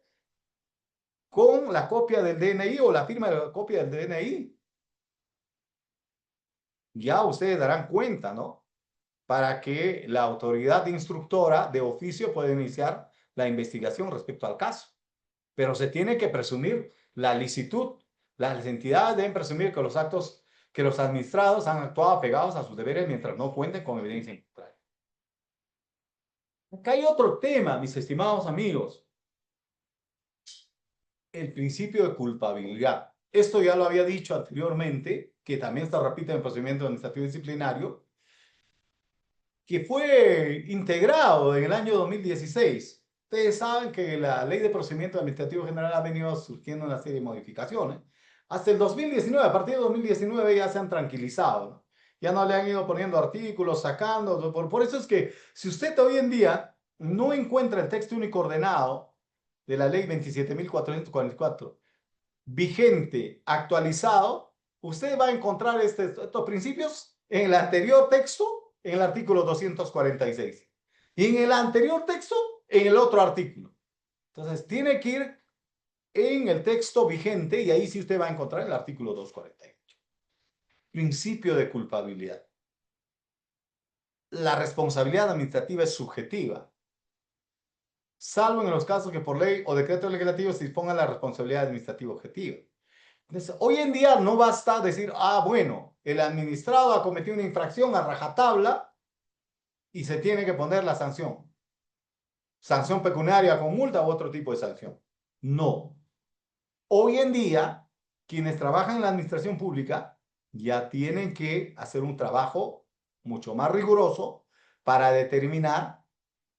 con la copia del DNI o la firma de la copia del DNI. Ya ustedes darán cuenta, ¿no? Para que la autoridad instructora de oficio pueda iniciar la investigación respecto al caso. Pero se tiene que presumir la licitud. Las entidades deben presumir que los administrados han actuado apegados a sus deberes mientras no cuenten con evidencia en contrario. Acá hay otro tema, mis estimados amigos. El principio de culpabilidad. Esto ya lo había dicho anteriormente, que también se repite en el procedimiento administrativo disciplinario, que fue integrado en el año 2016. Ustedes saben que la Ley de Procedimiento Administrativo General ha venido surgiendo una serie de modificaciones. Hasta el 2019, a partir de 2019 ya se han tranquilizado, ¿no? Ya no le han ido poniendo artículos, sacando. Por eso es que si usted hoy en día no encuentra el texto único ordenado de la Ley 27.444 vigente, actualizado, usted va a encontrar estos principios en el anterior texto, en el artículo 246. Y en el anterior texto, en el otro artículo. Entonces, tiene que ir en el texto vigente y ahí sí usted va a encontrar el artículo 248. Principio de culpabilidad. La responsabilidad administrativa es subjetiva, salvo en los casos que por ley o decreto legislativo se disponga la responsabilidad administrativa objetiva. Entonces, hoy en día no basta decir, bueno, el administrado ha cometido una infracción a rajatabla y se tiene que poner la sanción. Sanción pecuniaria con multa u otro tipo de sanción. No. Hoy en día, quienes trabajan en la administración pública ya tienen que hacer un trabajo mucho más riguroso para determinar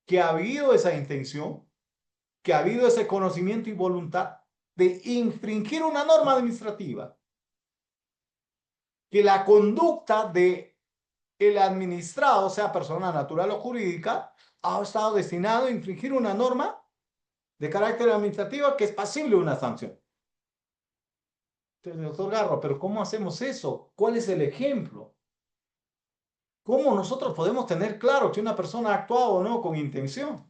que ha habido esa intención, que ha habido ese conocimiento y voluntad de infringir una norma administrativa, que la conducta de el administrado, sea persona natural o jurídica, ha estado destinado a infringir una norma de carácter administrativo que es pasible de una sanción. Entonces, doctor Garro, ¿pero cómo hacemos eso? ¿Cuál es el ejemplo? ¿Cómo nosotros podemos tener claro que una persona ha actuado o no con intención?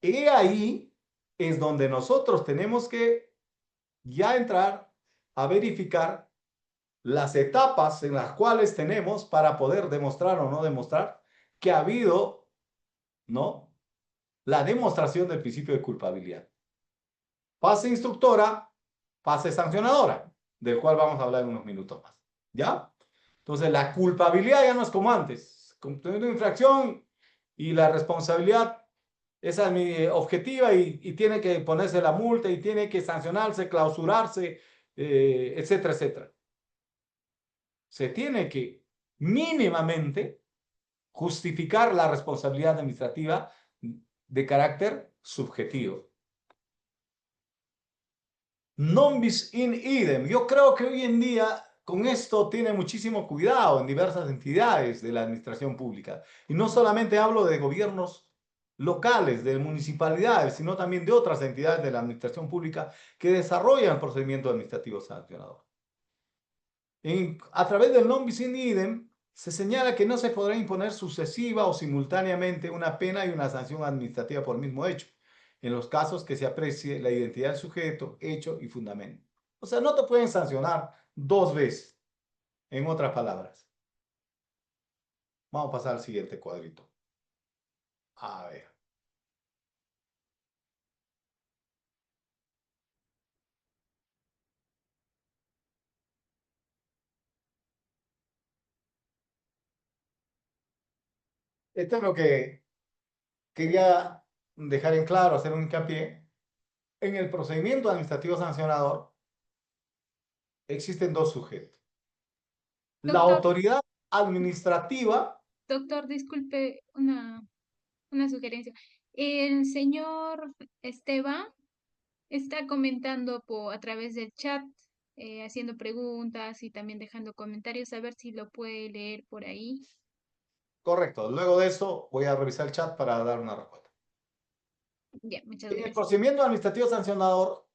Y ahí es donde nosotros tenemos que ya entrar a verificar las etapas en las cuales tenemos para poder demostrar o no demostrar que ha habido, ¿no?, la demostración del principio de culpabilidad. Fase instructora, fase sancionadora, del cual vamos a hablar en unos minutos más. ¿Ya? Entonces, la culpabilidad ya no es como antes. Cometiendo una infracción y la responsabilidad es objetiva y tiene que ponerse la multa y tiene que sancionarse, clausurarse, etcétera, etcétera. Se tiene que mínimamente justificar la responsabilidad administrativa de carácter subjetivo. Non bis in idem. Yo creo que hoy en día con esto tiene muchísimo cuidado en diversas entidades de la administración pública. Y no solamente hablo de gobiernos locales, de municipalidades, sino también de otras entidades de la administración pública que desarrollan procedimientos administrativos sancionadores. A través del non bis in idem, se señala que no se podrá imponer sucesiva o simultáneamente una pena y una sanción administrativa por el mismo hecho, en los casos que se aprecie la identidad del sujeto, hecho y fundamento. O sea, no te pueden sancionar dos veces, en otras palabras. Vamos a pasar al siguiente cuadrito. A ver. Esto es lo que quería dejar en claro, hacer un hincapié. En el procedimiento administrativo sancionador existen dos sujetos. La Doctor, autoridad administrativa. doctor, disculpe una sugerencia. El señor Esteban está comentando a través del chat, haciendo preguntas y también dejando comentarios, a ver si lo puede leer por ahí. Correcto. Luego de eso voy a revisar el chat para dar una respuesta. Ya, muchas En el gracias. procedimiento administrativo sancionador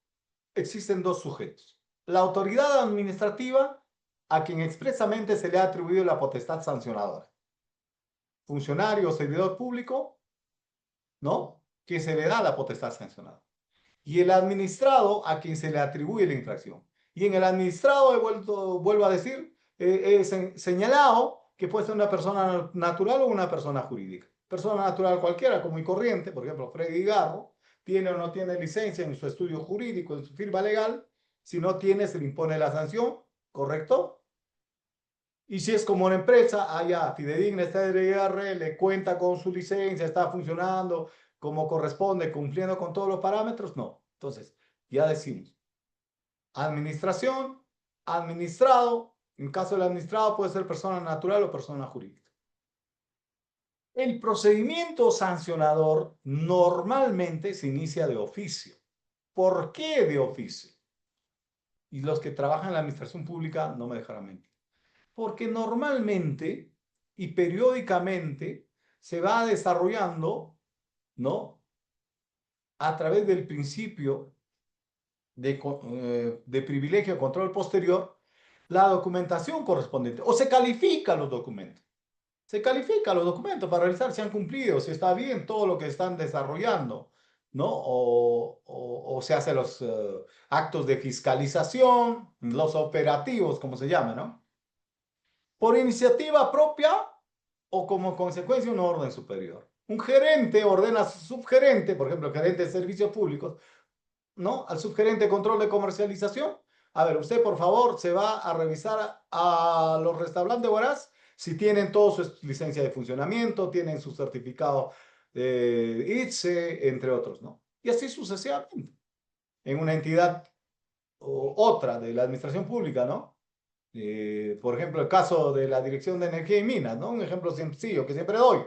existen dos sujetos. La autoridad administrativa, a quien expresamente se le ha atribuido la potestad sancionadora. Funcionario o servidor público, ¿no? Que se le da la potestad sancionadora. Y el administrado, a quien se le atribuye la infracción. Y en el administrado, vuelvo a decir, señalado que puede ser una persona natural o una persona jurídica. Persona natural cualquiera, como y corriente, por ejemplo, Freddy Garro, tiene o no tiene licencia en su estudio jurídico, en su firma legal. Si no tiene, se le impone la sanción, ¿correcto? Y si es como una empresa, allá, fidedigna, está de IR, le cuenta con su licencia, está funcionando como corresponde, cumpliendo con todos los parámetros, no. Entonces, ya decimos, administración, administrado, en caso del administrado puede ser persona natural o persona jurídica. El procedimiento sancionador normalmente se inicia de oficio. ¿Por qué de oficio? Y los que trabajan en la administración pública no me dejarán mentir. Porque normalmente y periódicamente se va desarrollando, ¿no? A través del principio de privilegio de control posterior, la documentación correspondiente, o se califican los documentos. Se califican los documentos para revisar si han cumplido, si está bien todo lo que están desarrollando, ¿no? O se hacen los actos de fiscalización, los operativos, como se llama, ¿no? Por iniciativa propia o como consecuencia de una orden superior. Un gerente ordena a su subgerente, por ejemplo, el gerente de servicios públicos, ¿no? Al subgerente de control de comercialización. A ver, usted por favor se va a revisar a los restaurantes Huaraz si tienen toda su licencia de funcionamiento, tienen su certificado de ITSE, entre otros, ¿no? Y así sucesivamente. En una entidad o otra de la administración pública, ¿no? Por ejemplo, el caso de la Dirección de Energía y Minas, ¿no? Un ejemplo sencillo que siempre doy.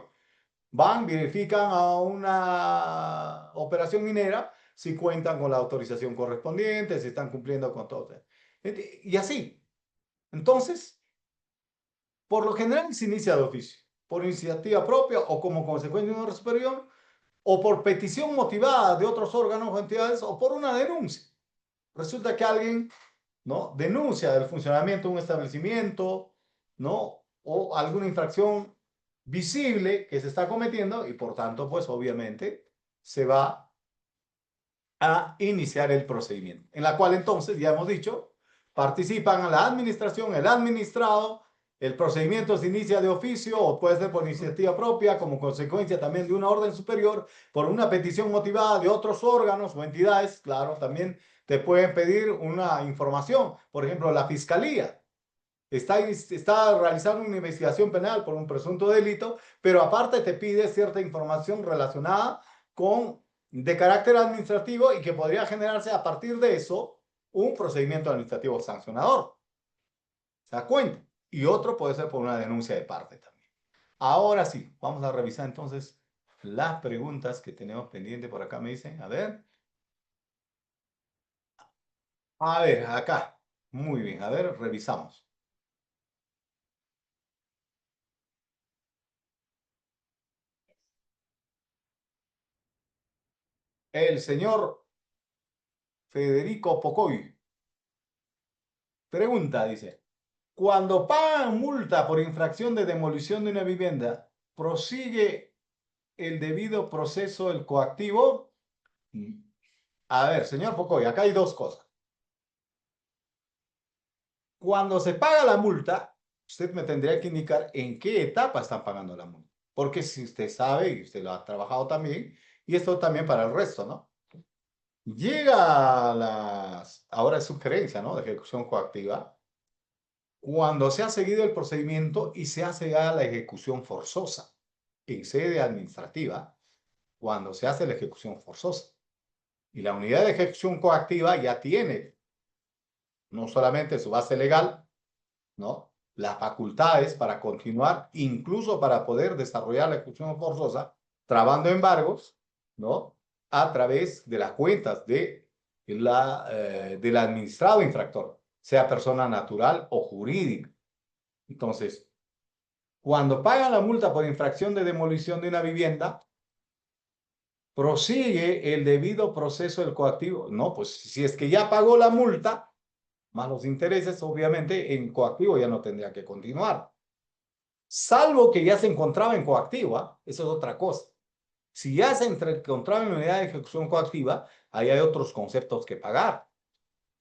Van, verifican a una operación minera si cuentan con la autorización correspondiente, si están cumpliendo con todo. Y así. Entonces, por lo general se inicia de oficio, por iniciativa propia o como consecuencia de un orden superior, o por petición motivada de otros órganos o entidades, o por una denuncia. Resulta que alguien, ¿no? Denuncia el funcionamiento de un establecimiento, ¿no? O alguna infracción visible que se está cometiendo y por tanto, pues obviamente se va a iniciar el procedimiento, en la cual entonces, ya hemos dicho, participan la administración, el administrado, el procedimiento se inicia de oficio o puede ser por iniciativa propia como consecuencia también de una orden superior, por una petición motivada de otros órganos o entidades, claro, también te pueden pedir una información, por ejemplo, la fiscalía. Está realizando una investigación penal por un presunto delito, pero aparte te pide cierta información relacionada con de carácter administrativo y que podría generarse a partir de eso un procedimiento administrativo sancionador. ¿Se da cuenta? Y otro puede ser por una denuncia de parte también. Ahora sí, vamos a revisar entonces las preguntas que tenemos pendiente por acá. Me dicen, a ver, acá. Muy bien, a ver, revisamos. el señor Federico Pocoy. Pregunta, dice, cuando pagan multa por infracción de demolición de una vivienda, ¿prosigue el debido proceso, el coactivo? A ver, señor Pocoy, acá hay dos cosas. Cuando se paga la multa, usted me tendría que indicar en qué etapa están pagando la multa. Porque si usted sabe, y usted lo ha trabajado también, y esto también para el resto, ¿no? Llega a ahora es sugerencia, ¿no? De ejecución coactiva. Cuando se ha seguido el procedimiento y se hace ya la ejecución forzosa en sede administrativa, cuando se hace la ejecución forzosa. Y la unidad de ejecución coactiva ya tiene no solamente su base legal, ¿no? Las facultades para continuar, incluso para poder desarrollar la ejecución forzosa, trabando embargos, ¿no? A través de las cuentas del administrado infractor, sea persona natural o jurídica. Entonces, cuando pagan la multa por infracción de demolición de una vivienda, prosigue el debido proceso del coactivo. No, pues si es que ya pagó la multa, más los intereses, obviamente en coactivo ya no tendría que continuar. Salvo que ya se encontraba en coactiva, eso es otra cosa. Si ya se encontraba en la unidad de ejecución coactiva, ahí hay otros conceptos que pagar.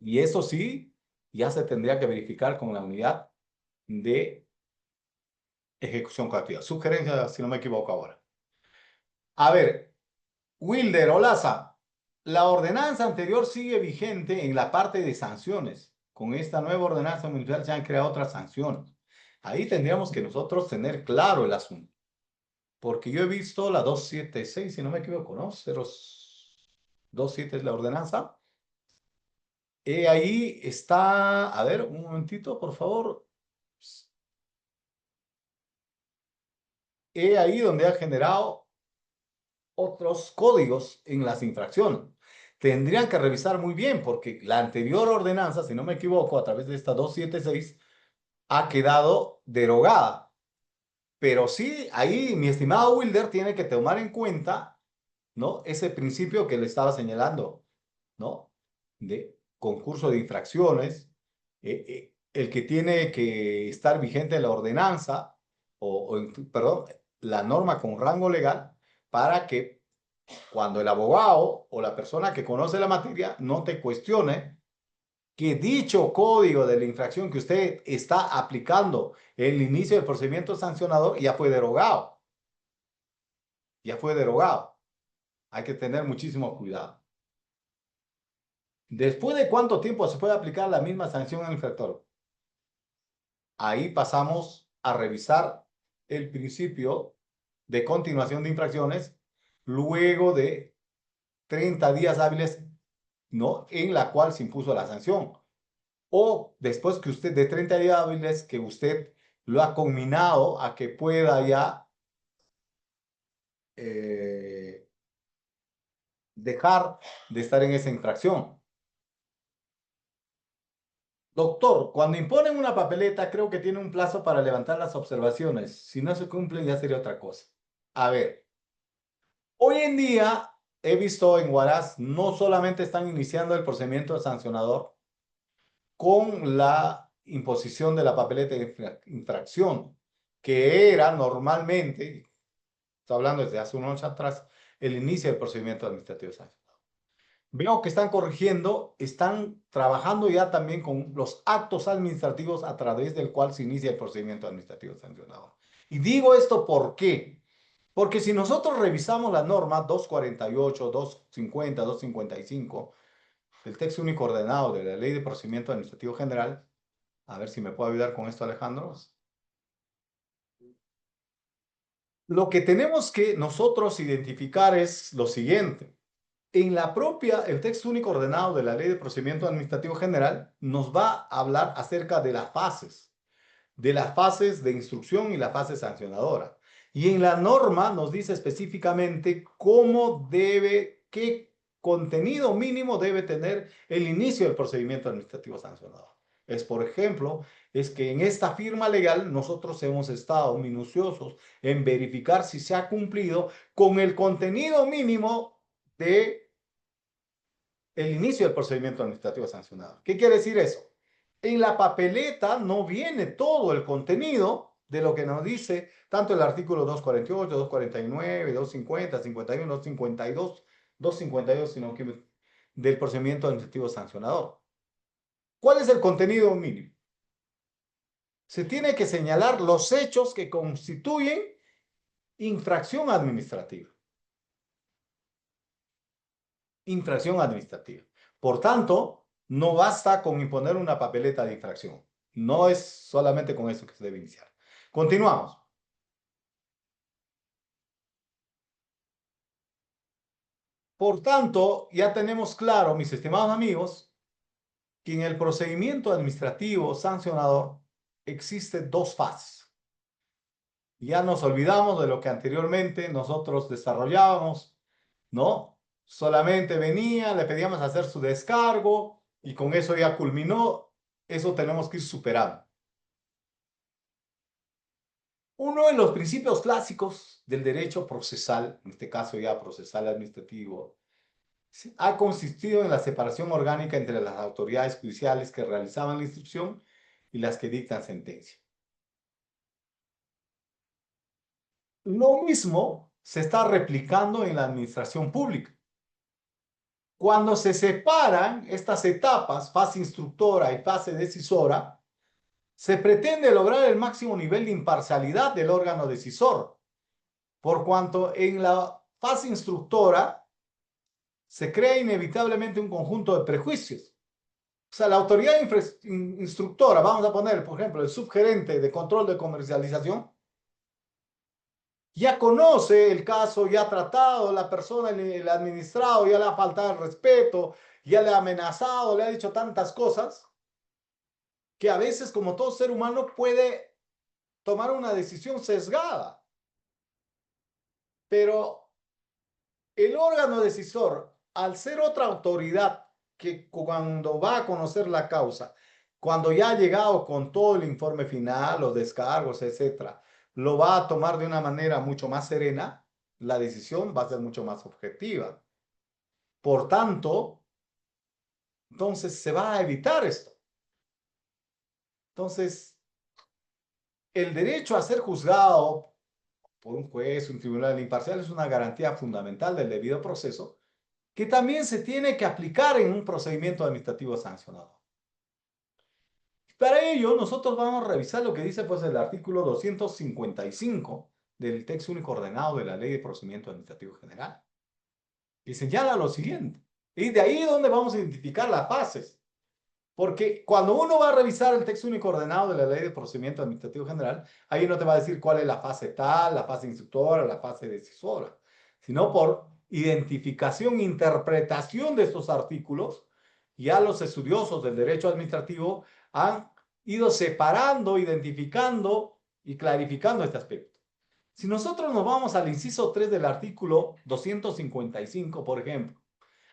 Y eso sí, ya se tendría que verificar con la unidad de ejecución coactiva. Sugerencia, si no me equivoco ahora. A ver, Wilder Olaza, la ordenanza anterior sigue vigente en la parte de sanciones. Con esta nueva ordenanza municipal se han creado otras sanciones. Ahí tendríamos que nosotros tener claro el asunto. Porque yo he visto la 276, si no me equivoco, ¿no? 027 es la ordenanza. Ahí está, a ver, un momentito, por favor. Ahí donde ha generado otros códigos en las infracciones. Tendrían que revisar muy bien porque la anterior ordenanza, si no me equivoco, a través de esta 276, ha quedado derogada. Pero sí, ahí mi estimado Wilder tiene que tomar en cuenta, ¿no? Ese principio que le estaba señalando, ¿no? De concurso de infracciones, el que tiene que estar vigente la ordenanza, perdón, la norma con rango legal, para que cuando el abogado o la persona que conoce la materia no te cuestione que dicho código de la infracción que usted está aplicando en el inicio del procedimiento sancionador ya fue derogado. Ya fue derogado. Hay que tener muchísimo cuidado. ¿Después de cuánto tiempo se puede aplicar la misma sanción al infractor? Ahí pasamos a revisar el principio de continuación de infracciones luego de 30 días hábiles, ¿no? En la cual se impuso la sanción. O después que usted, de 30 días hábiles, que usted lo ha conminado a que pueda ya dejar de estar en esa infracción. Doctor, cuando imponen una papeleta, creo que tiene un plazo para levantar las observaciones. Si no se cumplen, ya sería otra cosa. A ver, hoy en día he visto en Huaraz, no solamente están iniciando el procedimiento sancionador con la imposición de la papeleta de infracción, que era normalmente, estoy hablando desde hace unos años atrás, el inicio del procedimiento administrativo sancionador. Veo que están corrigiendo, están trabajando ya también con los actos administrativos a través del cual se inicia el procedimiento administrativo sancionador. Y digo esto ¿por qué? Porque si nosotros revisamos la norma 248, 250, 255, el texto único ordenado de la Ley de Procedimiento Administrativo General, a ver si me puede ayudar con esto, Alejandro. Lo que tenemos que nosotros identificar es lo siguiente. En el texto único ordenado de la Ley de Procedimiento Administrativo General nos va a hablar acerca de las fases de instrucción y la fase sancionadora. Y en la norma nos dice específicamente qué contenido mínimo debe tener el inicio del procedimiento administrativo sancionador. Por ejemplo, es que en esta firma legal nosotros hemos estado minuciosos en verificar si se ha cumplido con el contenido mínimo de el inicio del procedimiento administrativo sancionado. ¿Qué quiere decir eso? En la papeleta no viene todo el contenido de lo que nos dice tanto el artículo 248, 249, 250, 51, 252, 252, sino que del procedimiento administrativo sancionador. ¿Cuál es el contenido mínimo? Se tiene que señalar los hechos que constituyen infracción administrativa. Infracción administrativa. Por tanto, no basta con imponer una papeleta de infracción. No es solamente con eso que se debe iniciar. Continuamos. Por tanto, ya tenemos claro, mis estimados amigos, que en el procedimiento administrativo sancionador existen dos fases. Ya nos olvidamos de lo que anteriormente nosotros desarrollábamos, ¿no? Solamente venía, le pedíamos hacer su descargo y con eso ya culminó. Eso tenemos que ir superando. Uno de los principios clásicos del derecho procesal, en este caso ya procesal administrativo, ha consistido en la separación orgánica entre las autoridades judiciales que realizaban la instrucción y las que dictan sentencia. Lo mismo se está replicando en la administración pública. Cuando se separan estas etapas, fase instructora y fase decisora, se pretende lograr el máximo nivel de imparcialidad del órgano decisor, por cuanto en la fase instructora se crea inevitablemente un conjunto de prejuicios. O sea, la autoridad instructora, vamos a poner, por ejemplo, el subgerente de control de comercialización, ya conoce el caso, ya ha tratado la persona, el administrado, ya le ha faltado el respeto, ya le ha amenazado, le ha dicho tantas cosas, que a veces, como todo ser humano, puede tomar una decisión sesgada. Pero el órgano decisor, al ser otra autoridad que cuando va a conocer la causa, cuando ya ha llegado con todo el informe final, los descargos, etcétera, lo va a tomar de una manera mucho más serena, la decisión va a ser mucho más objetiva. Por tanto, entonces se va a evitar esto. Entonces, el derecho a ser juzgado por un juez, un tribunal imparcial, es una garantía fundamental del debido proceso que también se tiene que aplicar en un procedimiento administrativo sancionado. Para ello, nosotros vamos a revisar lo que dice pues, el artículo 255 del texto único ordenado de la Ley de Procedimiento Administrativo General, que señala lo siguiente. Y de ahí es donde vamos a identificar las fases. Porque cuando uno va a revisar el texto único ordenado de la Ley de Procedimiento Administrativo General, ahí no te va a decir cuál es la fase tal, la fase instructora, la fase decisora, sino por identificación e interpretación de estos artículos, ya los estudiosos del derecho administrativo han ido separando, identificando y clarificando este aspecto. Si nosotros nos vamos al inciso 3 del artículo 255, por ejemplo,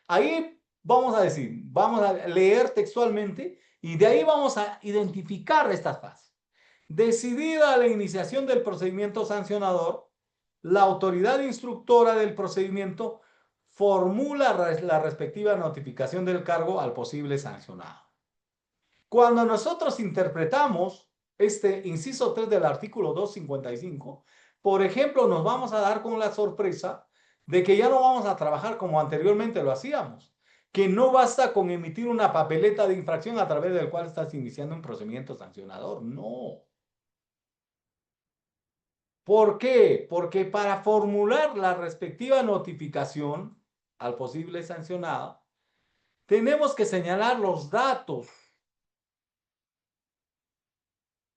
ahí vamos a decir, vamos a leer textualmente y de ahí vamos a identificar estas fases. Decidida la iniciación del procedimiento sancionador, la autoridad instructora del procedimiento formula la respectiva notificación del cargo al posible sancionado. Cuando nosotros interpretamos este inciso 3 del artículo 255, por ejemplo, nos vamos a dar con la sorpresa de que ya no vamos a trabajar como anteriormente lo hacíamos, que no basta con emitir una papeleta de infracción a través del cual estás iniciando un procedimiento sancionador. No. ¿Por qué? Porque para formular la respectiva notificación al posible sancionado, tenemos que señalar los datos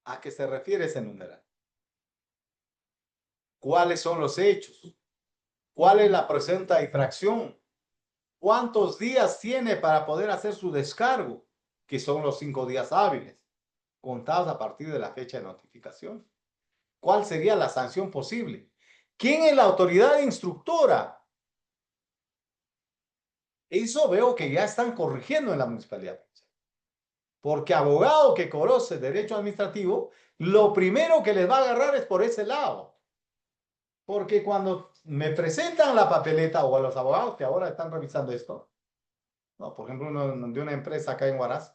a que se refiere ese numeral. ¿Cuáles son los hechos? ¿Cuál es la presunta infracción? ¿Cuántos días tiene para poder hacer su descargo? Que son los 5 días hábiles, contados a partir de la fecha de notificación. ¿Cuál sería la sanción posible? ¿Quién es la autoridad instructora? Eso veo que ya están corrigiendo en la municipalidad. Porque abogado que conoce derecho administrativo, lo primero que les va a agarrar es por ese lado. Porque cuando me presentan la papeleta o a los abogados que ahora están revisando esto, ¿no? Por ejemplo, de una empresa acá en Huaraz,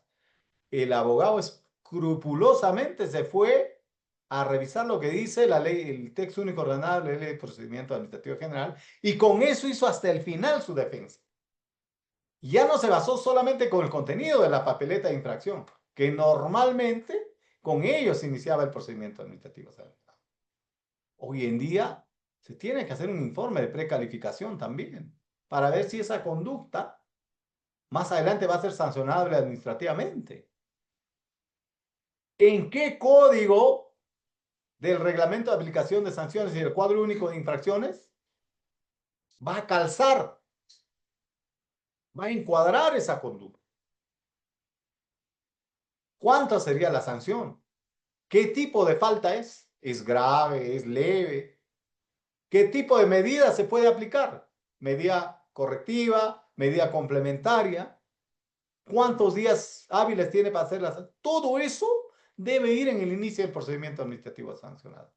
el abogado escrupulosamente se fue a revisar lo que dice la ley, el texto único ordenado de la ley de procedimiento administrativo general, y con eso hizo hasta el final su defensa. Ya no se basó solamente con el contenido de la papeleta de infracción, que normalmente con ellos se iniciaba el procedimiento administrativo. Hoy en día se tiene que hacer un informe de precalificación también, para ver si esa conducta más adelante va a ser sancionable administrativamente. ¿En qué código del reglamento de aplicación de sanciones y el cuadro único de infracciones va a calzar, va a encuadrar esa conducta? ¿Cuánta sería la sanción? ¿Qué tipo de falta es? ¿Es grave? ¿Es leve? ¿Qué tipo de medida se puede aplicar? ¿Medida correctiva? ¿Medida complementaria? ¿Cuántos días hábiles tiene para hacerlas? Todo eso debe ir en el inicio del procedimiento administrativo sancionado.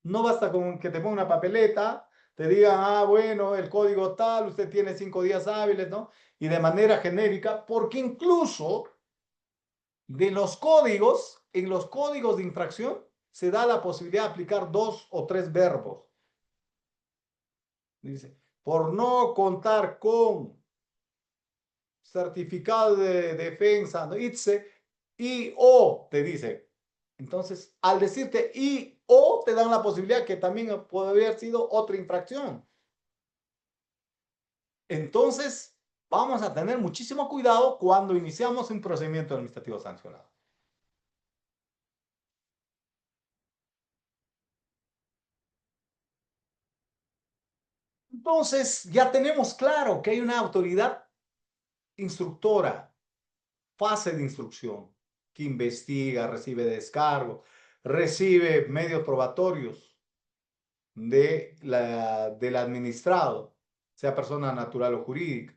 No basta con que te ponga una papeleta, te digan, ah, bueno, el código tal, usted tiene 5 días hábiles, ¿no? Y de manera genérica, porque incluso de los códigos, en los códigos de infracción, se da la posibilidad de aplicar 2 o 3 verbos. Dice, por no contar con certificado de defensa, ¿no? ITSE, y o te dice. Entonces, al decirte y o, te dan la posibilidad que también podría haber sido otra infracción. Entonces, vamos a tener muchísimo cuidado cuando iniciamos un procedimiento administrativo sancionado. Entonces, ya tenemos claro que hay una autoridad instructora, fase de instrucción, que investiga, recibe descargo, recibe medios probatorios del administrado, sea persona natural o jurídica.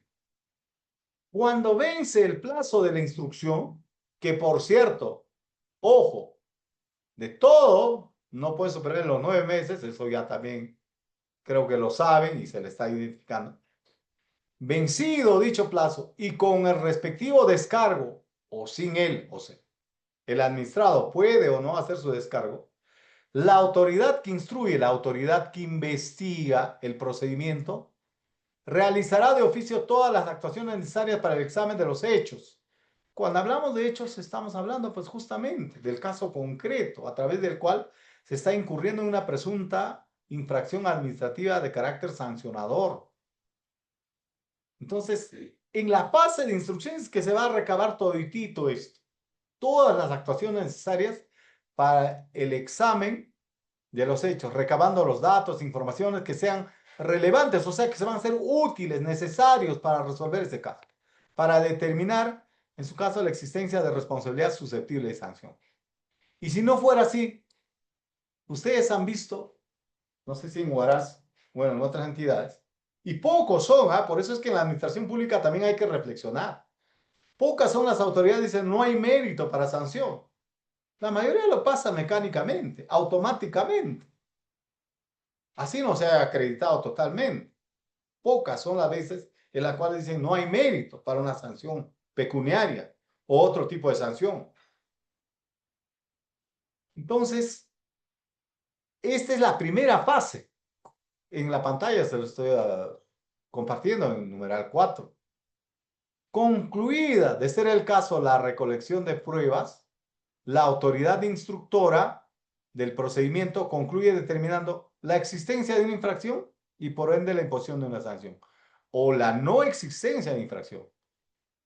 Cuando vence el plazo de la instrucción, que por cierto, ojo, de todo no puede superar los 9 meses, eso ya también creo que lo saben y se le está identificando. Vencido dicho plazo y con el respectivo descargo o sin él, o sea, el administrado puede o no hacer su descargo, la autoridad que instruye, la autoridad que investiga el procedimiento, realizará de oficio todas las actuaciones necesarias para el examen de los hechos. Cuando hablamos de hechos, estamos hablando pues justamente del caso concreto, a través del cual se está incurriendo en una presunta infracción administrativa de carácter sancionador. Entonces, en la fase de instrucciones que se va a recabar toditito esto, todas las actuaciones necesarias para el examen de los hechos, recabando los datos, informaciones que sean relevantes, o sea, que se van a ser útiles, necesarios para resolver este caso, para determinar, en su caso, la existencia de responsabilidad susceptible de sanción. Y si no fuera así, ustedes han visto, no sé si en Huaraz, bueno, en otras entidades, y pocos son, por eso es que en la administración pública también hay que reflexionar. Pocas son las autoridades que dicen no hay mérito para sanción. La mayoría lo pasa mecánicamente, automáticamente. Así no se ha acreditado totalmente. Pocas son las veces en las cuales dicen no hay mérito para una sanción pecuniaria o otro tipo de sanción. Entonces, esta es la primera fase. En la pantalla se lo estoy compartiendo en el numeral 4. Concluida de ser el caso la recolección de pruebas, la autoridad instructora del procedimiento concluye determinando la existencia de una infracción y por ende la imposición de una sanción o la no existencia de infracción.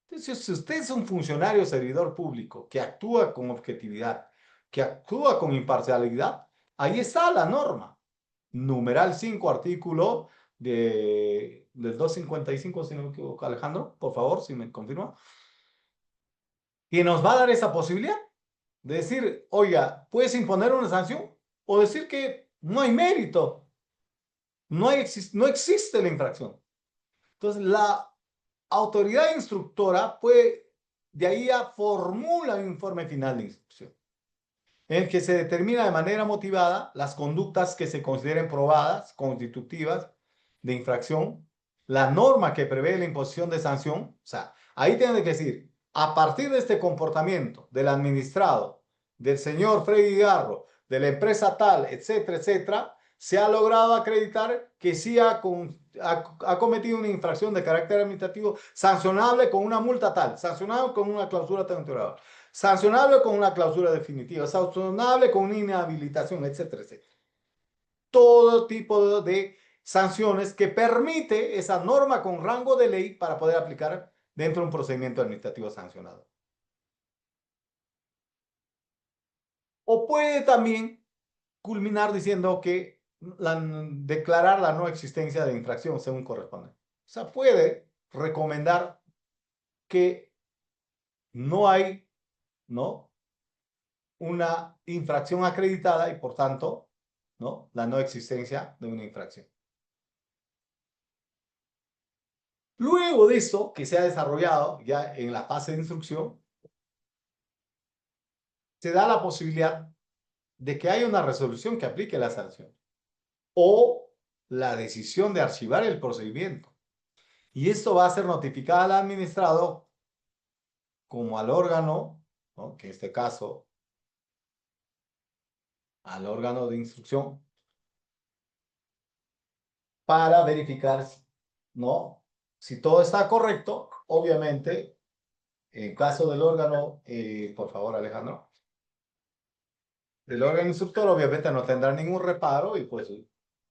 Entonces, si usted es un funcionario servidor público que actúa con objetividad, que actúa con imparcialidad, ahí está la norma. Numeral 5, artículo del 255, si no me equivoco, Alejandro, por favor, si me confirma, que nos va a dar esa posibilidad de decir, oiga, puedes imponer una sanción o decir que no hay mérito, no existe la infracción. Entonces, la autoridad instructora puede, de ahí a formula un informe final de instrucción, en el que se determina de manera motivada las conductas que se consideren probadas, constitutivas de infracción, la norma que prevé la imposición de sanción, o sea, ahí tiene que decir, a partir de este comportamiento del administrado, del señor Freddy Garro, de la empresa tal, etcétera, etcétera, se ha logrado acreditar que sí ha cometido una infracción de carácter administrativo sancionable con una multa tal, sancionable con una clausura temporal, sancionable con una clausura definitiva, sancionable con una inhabilitación, etcétera, etcétera. Todo tipo de sanciones que permite esa norma con rango de ley para poder aplicar dentro de un procedimiento administrativo sancionado. O puede también culminar diciendo que declarar la no existencia de infracción según corresponde. O sea, puede recomendar que no hay, ¿no?, una infracción acreditada y por tanto, ¿no?, la no existencia de una infracción. Luego de esto, que se ha desarrollado ya en la fase de instrucción, se da la posibilidad de que haya una resolución que aplique la sanción o la decisión de archivar el procedimiento. Y esto va a ser notificado al administrado como al órgano, ¿no?, que en este caso, al órgano de instrucción, para verificar, ¿no?, si todo está correcto. Obviamente, en caso del órgano, por favor, Alejandro, del órgano instructor, obviamente no tendrá ningún reparo y pues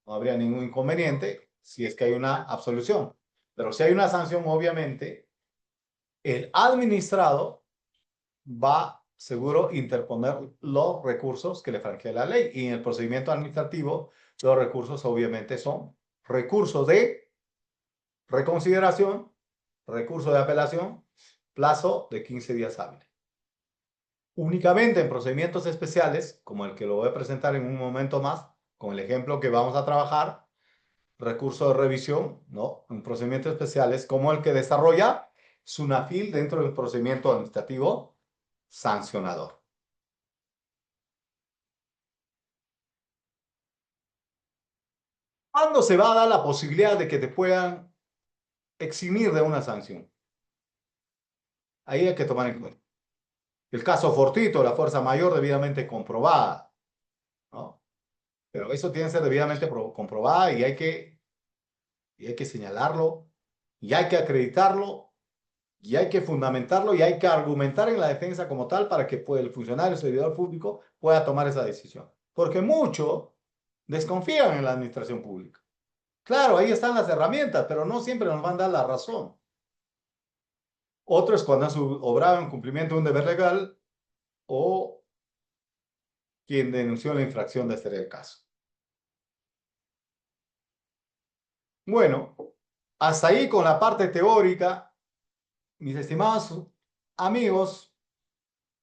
no habría ningún inconveniente si es que hay una absolución. Pero si hay una sanción, obviamente, el administrado va seguro interponer los recursos que le franquea la ley. Y en el procedimiento administrativo, los recursos obviamente son recursos de reconsideración, recurso de apelación, plazo de 15 días hábiles. Únicamente en procedimientos especiales, como el que lo voy a presentar en un momento más, con el ejemplo que vamos a trabajar, recurso de revisión, ¿no?, en procedimientos especiales, como el que desarrolla SUNAFIL dentro del procedimiento administrativo sancionador. ¿Cuándo se va a dar la posibilidad de que te puedan eximir de una sanción? Ahí hay que tomar en cuenta. El caso fortuito, la fuerza mayor debidamente comprobada, ¿no? Pero eso tiene que ser debidamente comprobada y hay que señalarlo, y hay que acreditarlo, y hay que fundamentarlo, y hay que argumentar en la defensa como tal para que el funcionario, el servidor público, pueda tomar esa decisión. Porque muchos desconfían en la administración pública. Claro, ahí están las herramientas, pero no siempre nos van a dar la razón. Otro es cuando han obrado en cumplimiento de un deber legal o quien denunció la infracción de este el caso. Bueno, hasta ahí con la parte teórica, mis estimados amigos.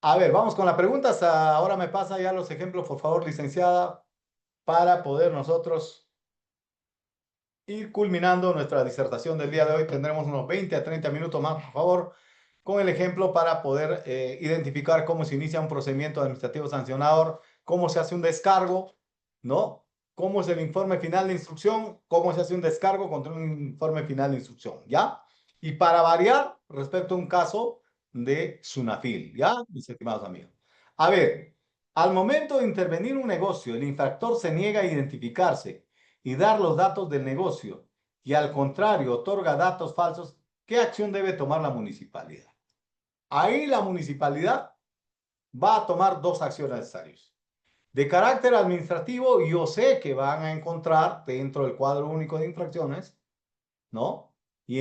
A ver, vamos con las preguntas. Ahora me pasa ya los ejemplos, por favor, licenciada, para poder nosotros ir culminando nuestra disertación del día de hoy. Tendremos unos 20 a 30 minutos más, por favor, con el ejemplo para poder identificar cómo se inicia un procedimiento administrativo sancionador, cómo se hace un descargo, ¿no? Cómo es el informe final de instrucción, cómo se hace un descargo contra un informe final de instrucción, ¿ya? Y para variar, respecto a un caso de SUNAFIL, ¿ya, mis estimados amigos? A ver, al momento de intervenir un negocio, el infractor se niega a identificarse y dar los datos del negocio, y al contrario, otorga datos falsos, ¿qué acción debe tomar la municipalidad? Ahí la municipalidad va a tomar dos acciones necesarias. De carácter administrativo, yo sé que van a encontrar dentro del cuadro único de infracciones, ¿no? Y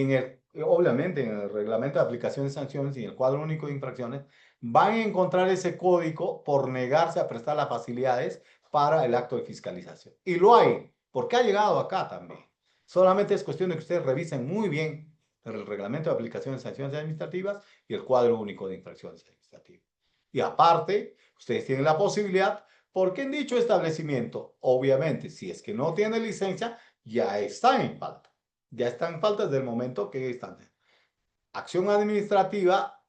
obviamente en el reglamento de aplicación de sanciones y en el cuadro único de infracciones, van a encontrar ese código por negarse a prestar las facilidades para el acto de fiscalización. Y lo hay, porque ha llegado acá también. Solamente es cuestión de que ustedes revisen muy bien el reglamento de aplicación de sanciones administrativas y el cuadro único de infracciones administrativas. Y aparte, ustedes tienen la posibilidad, porque en dicho establecimiento, obviamente, si es que no tiene licencia, ya está en falta. Ya están en falta desde el momento que están. Acción administrativa,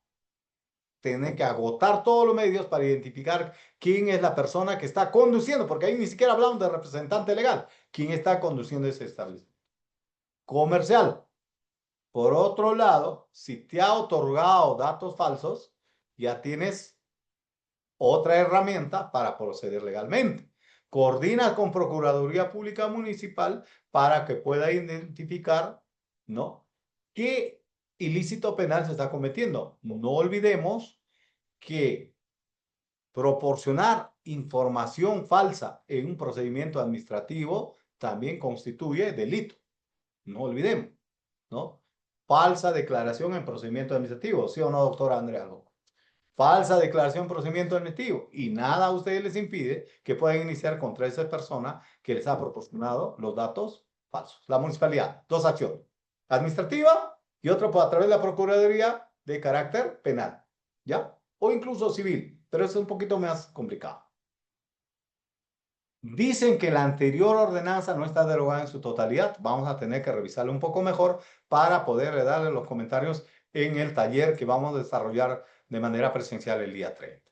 tiene que agotar todos los medios para identificar quién es la persona que está conduciendo, porque ahí ni siquiera hablamos de representante legal. ¿Quién está conduciendo ese establecimiento? Comercial, Por otro lado, si te ha otorgado datos falsos, ya tienes otra herramienta para proceder legalmente. Coordina con Procuraduría Pública Municipal para que pueda identificar, ¿no?, qué ilícito penal se está cometiendo. No olvidemos que proporcionar información falsa en un procedimiento administrativo también constituye delito. No olvidemos, ¿no? Falsa declaración en procedimiento administrativo, ¿sí o no, doctora Andrea? Falsa declaración en procedimiento administrativo. Y nada a ustedes les impide que puedan iniciar contra esa persona que les ha proporcionado los datos falsos. La municipalidad, dos acciones. Administrativa y otra a través de la Procuraduría de carácter penal, ¿ya? O incluso civil, pero eso es un poquito más complicado. Dicen que la anterior ordenanza no está derogada en su totalidad. Vamos a tener que revisarla un poco mejor para poder darle los comentarios en el taller que vamos a desarrollar de manera presencial el día 30.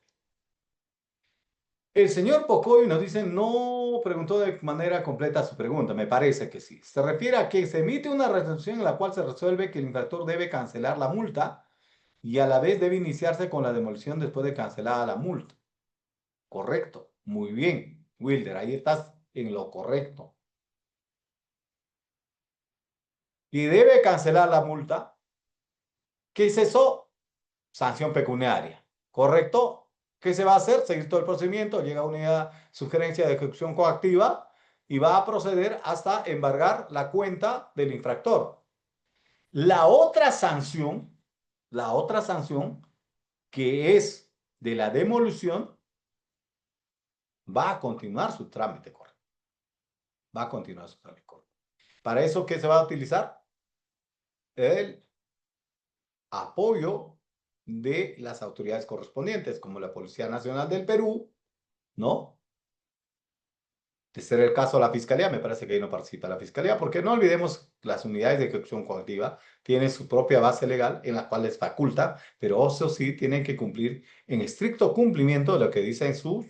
El señor Pocoy nos dice, no preguntó de manera completa su pregunta. Me parece que sí. Se refiere a que se emite una resolución en la cual se resuelve que el infractor debe cancelar la multa y a la vez debe iniciarse con la demolición después de cancelada la multa. Correcto. Muy bien, Wilder. Ahí estás en lo correcto. Y debe cancelar la multa. ¿Qué es eso? Sanción pecuniaria. ¿Correcto? ¿Qué se va a hacer? Seguir todo el procedimiento, llega a una sugerencia de ejecución coactiva y va a proceder hasta embargar la cuenta del infractor. La otra sanción que es de la demolición, va a continuar su trámite correcto. Va a continuar su trámite correcto. ¿Para eso qué se va a utilizar? El apoyo de las autoridades correspondientes, como la Policía Nacional del Perú, ¿no? De ser el caso la Fiscalía, me parece que ahí no participa la Fiscalía, porque no olvidemos las unidades de ejecución coactiva tienen su propia base legal en la cual les faculta, pero eso sí tienen que cumplir en estricto cumplimiento de lo que dicen sus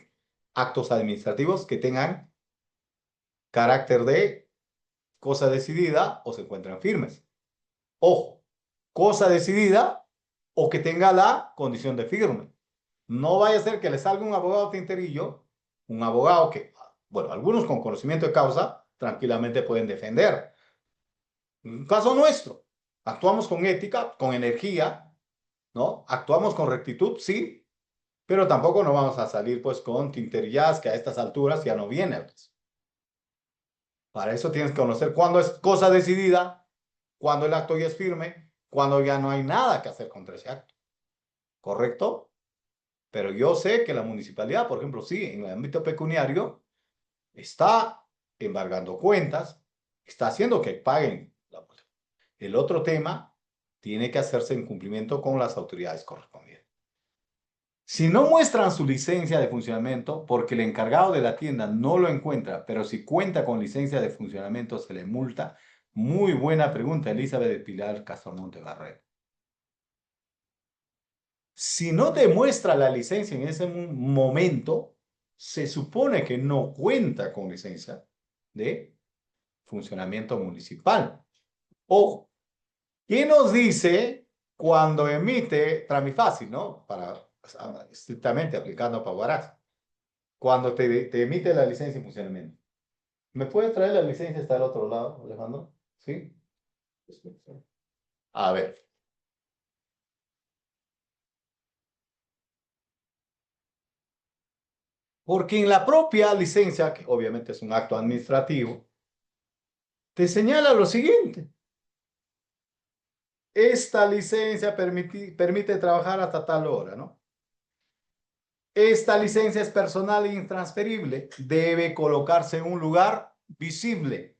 actos administrativos que tengan carácter de cosa decidida o se encuentran firmes. Ojo, cosa decidida o que tenga la condición de firme. No vaya a ser que le salga un abogado tinterillo, un abogado que, bueno, algunos con conocimiento de causa tranquilamente pueden defender. En caso nuestro, actuamos con ética, con energía, ¿no? Actuamos con rectitud, sí, pero tampoco nos vamos a salir pues con tinterillas que a estas alturas ya no vienen. Pues. Para eso tienes que conocer cuándo es cosa decidida, cuándo el acto ya es firme, cuándo ya no hay nada que hacer contra ese acto. ¿Correcto? Pero yo sé que la municipalidad, por ejemplo, sí, en el ámbito pecuniario, está embargando cuentas, está haciendo que paguen la multa. El otro tema tiene que hacerse en cumplimiento con las autoridades correspondientes. Si no muestran su licencia de funcionamiento, porque el encargado de la tienda no lo encuentra, pero si cuenta con licencia de funcionamiento, se le multa. Muy buena pregunta, Elizabeth de Pilar Castromonte Barrera. Si no demuestra la licencia en ese momento, se supone que no cuenta con licencia de funcionamiento municipal. Ojo, ¿qué nos dice cuando emite Tramifácil, no? Para estrictamente aplicando para Huaraz. Cuando te emite la licencia de funcionamiento. ¿Me puede traer la licencia hasta el otro lado, Alejandro? ¿Sí? A ver. Porque en la propia licencia, que obviamente es un acto administrativo, te señala lo siguiente. Esta licencia permite trabajar hasta tal hora, ¿no? Esta licencia es personal e intransferible. Debe colocarse en un lugar visible.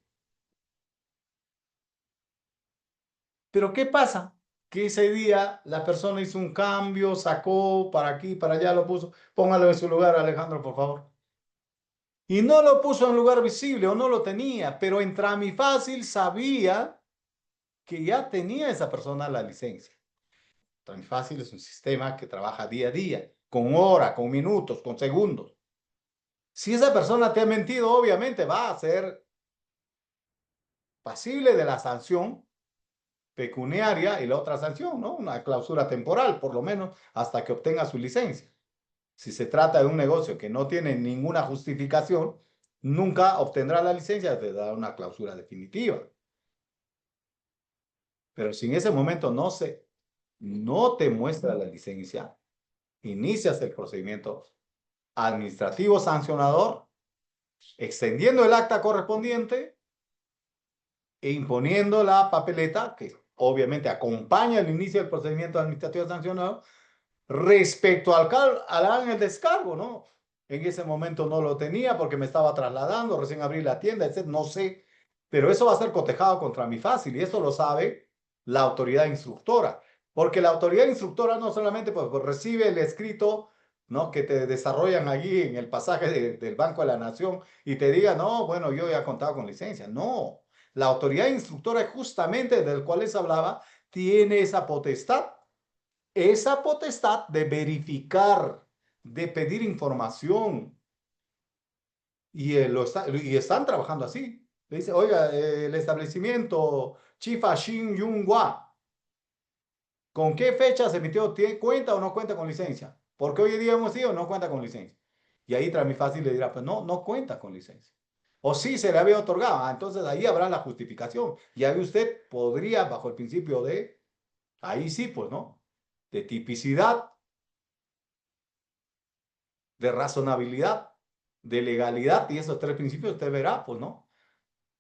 Pero ¿qué pasa? Que ese día la persona hizo un cambio, sacó para aquí, para allá, lo puso. Póngalo en su lugar, Alejandro, por favor. Y no lo puso en lugar visible o no lo tenía, pero en Tramifácil sabía que ya tenía esa persona la licencia. Tramifácil es un sistema que trabaja día a día, con horas, con minutos, con segundos. Si esa persona te ha mentido, obviamente va a ser pasible de la sanción, pecuniaria y la otra sanción, ¿no? Una clausura temporal, por lo menos, hasta que obtenga su licencia. Si se trata de un negocio que no tiene ninguna justificación, nunca obtendrá la licencia, te da una clausura definitiva. Pero si en ese momento no te muestra la licencia, inicias el procedimiento administrativo sancionador, extendiendo el acta correspondiente e imponiendo la papeleta, que obviamente acompaña el inicio del procedimiento administrativo sancionador, respecto al el descargo, ¿no? En ese momento no lo tenía porque me estaba trasladando, recién abrí la tienda, etc. No sé, pero eso va a ser cotejado contra mi fácil y eso lo sabe la autoridad instructora, porque la autoridad instructora no solamente pues recibe el escrito, ¿no? Que te desarrollan allí en el pasaje del Banco de la Nación y te diga, no, bueno, yo ya contaba con licencia. No, la autoridad instructora justamente del cual les hablaba, tiene esa potestad de verificar, de pedir información. Y están trabajando así. Le dice, oiga, el establecimiento Chifa Shin Yunghua, ¿con qué fecha se emitió? ¿Cuenta o no cuenta con licencia? Porque hoy día hemos ido, no cuenta con licencia. Y ahí Tramifácil le dirá, pues no cuenta con licencia. O sí se le había otorgado. Entonces ahí habrá la justificación. Y ahí usted podría, bajo el principio ahí sí, pues, ¿no? De tipicidad, de razonabilidad, de legalidad, y esos tres principios usted verá, pues, ¿no?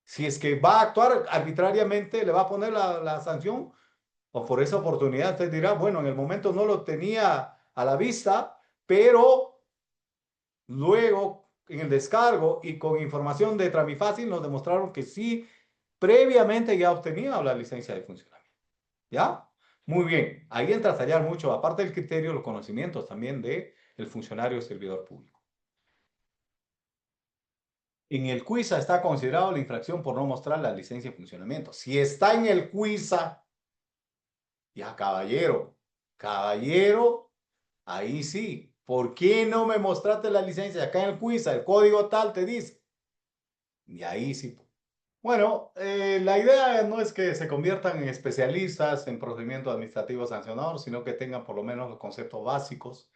Si es que va a actuar arbitrariamente, le va a poner la sanción, o por esa oportunidad usted dirá, bueno, en el momento no lo tenía a la vista, pero luego en el descargo y con información de Tramifácil nos demostraron que sí, previamente ya obtenía la licencia de funcionamiento. ¿Ya? Muy bien, ahí entra a tallar mucho, aparte del criterio, los conocimientos también del funcionario o servidor público. En el CUISA está considerado la infracción por no mostrar la licencia de funcionamiento. Si está en el CUISA, ya caballero, ahí sí. ¿Por qué no me mostraste la licencia? Acá en el CUISA, el código tal te dice. Y ahí sí. Bueno, la idea no es que se conviertan en especialistas en procedimiento administrativo sancionador, sino que tengan por lo menos los conceptos básicos,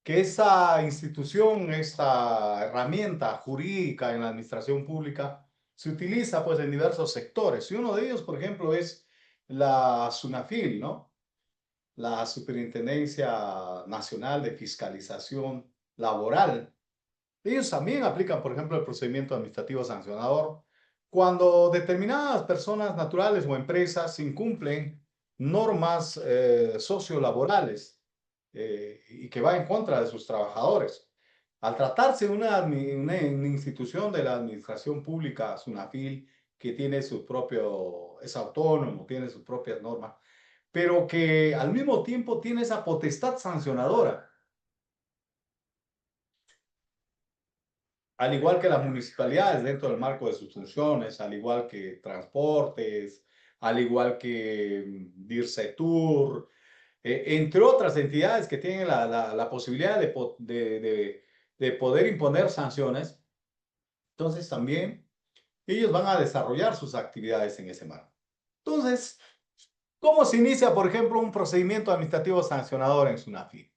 que esa institución, esta herramienta jurídica en la administración pública, se utiliza pues en diversos sectores. Y uno de ellos, por ejemplo, es la SUNAFIL, ¿no? La Superintendencia Nacional de Fiscalización Laboral. Ellos también aplican, por ejemplo, el procedimiento administrativo sancionador cuando determinadas personas naturales o empresas incumplen normas sociolaborales y que va en contra de sus trabajadores. Al tratarse de una institución de la administración pública, SUNAFIL, que tiene su propio, es autónomo, tiene sus propias normas, pero que al mismo tiempo tiene esa potestad sancionadora. Al igual que las municipalidades dentro del marco de sus funciones, al igual que transportes, al igual que DIRCETUR, entre otras entidades que tienen la posibilidad de poder imponer sanciones, entonces también ellos van a desarrollar sus actividades en ese marco. Entonces, ¿cómo se inicia, por ejemplo, un procedimiento administrativo sancionador en SUNAFIL?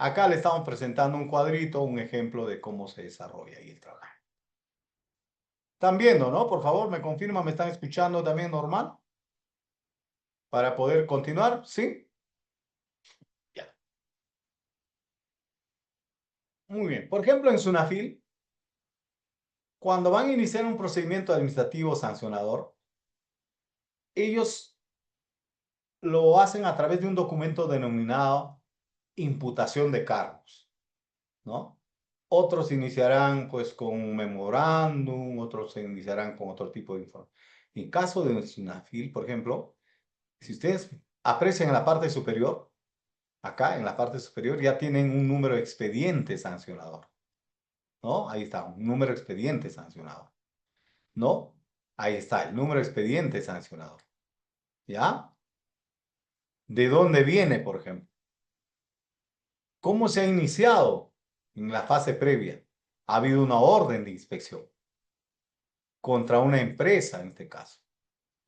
Acá le estamos presentando un cuadrito, un ejemplo de cómo se desarrolla ahí el trabajo. Están viendo, ¿no? Por favor, me confirman, ¿me están escuchando también normal? Para poder continuar, ¿sí? Ya. Muy bien. Por ejemplo, en SUNAFIL, cuando van a iniciar un procedimiento administrativo sancionador, ellos lo hacen a través de un documento denominado imputación de cargos, ¿no? Otros iniciarán pues con un memorándum, otros se iniciarán con otro tipo de informe. En caso de SUNAFIL, por ejemplo, si ustedes aprecian en la parte superior, acá en la parte superior ya tienen un número de expediente sancionador, ¿no? Ahí está, un número de expediente sancionador, ¿no? Ahí está, el número de expediente sancionador, ¿ya? ¿De dónde viene, por ejemplo? ¿Cómo se ha iniciado en la fase previa? Ha habido una orden de inspección contra una empresa, en este caso.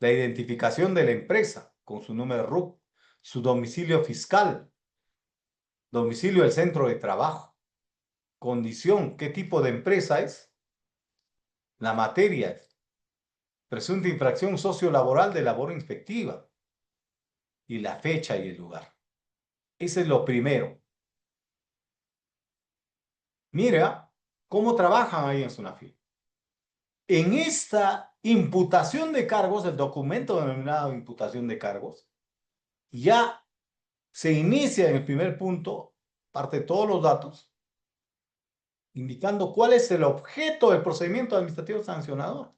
La identificación de la empresa con su número RUC, su domicilio fiscal, domicilio del centro de trabajo, condición, qué tipo de empresa es, la materia, presunta infracción sociolaboral de labor inspectiva y la fecha y el lugar. Ese es lo primero. Mira cómo trabajan ahí en SUNAFIL. En esta imputación de cargos, el documento denominado imputación de cargos, ya se inicia en el primer punto, parte de todos los datos, indicando cuál es el objeto del procedimiento administrativo sancionador.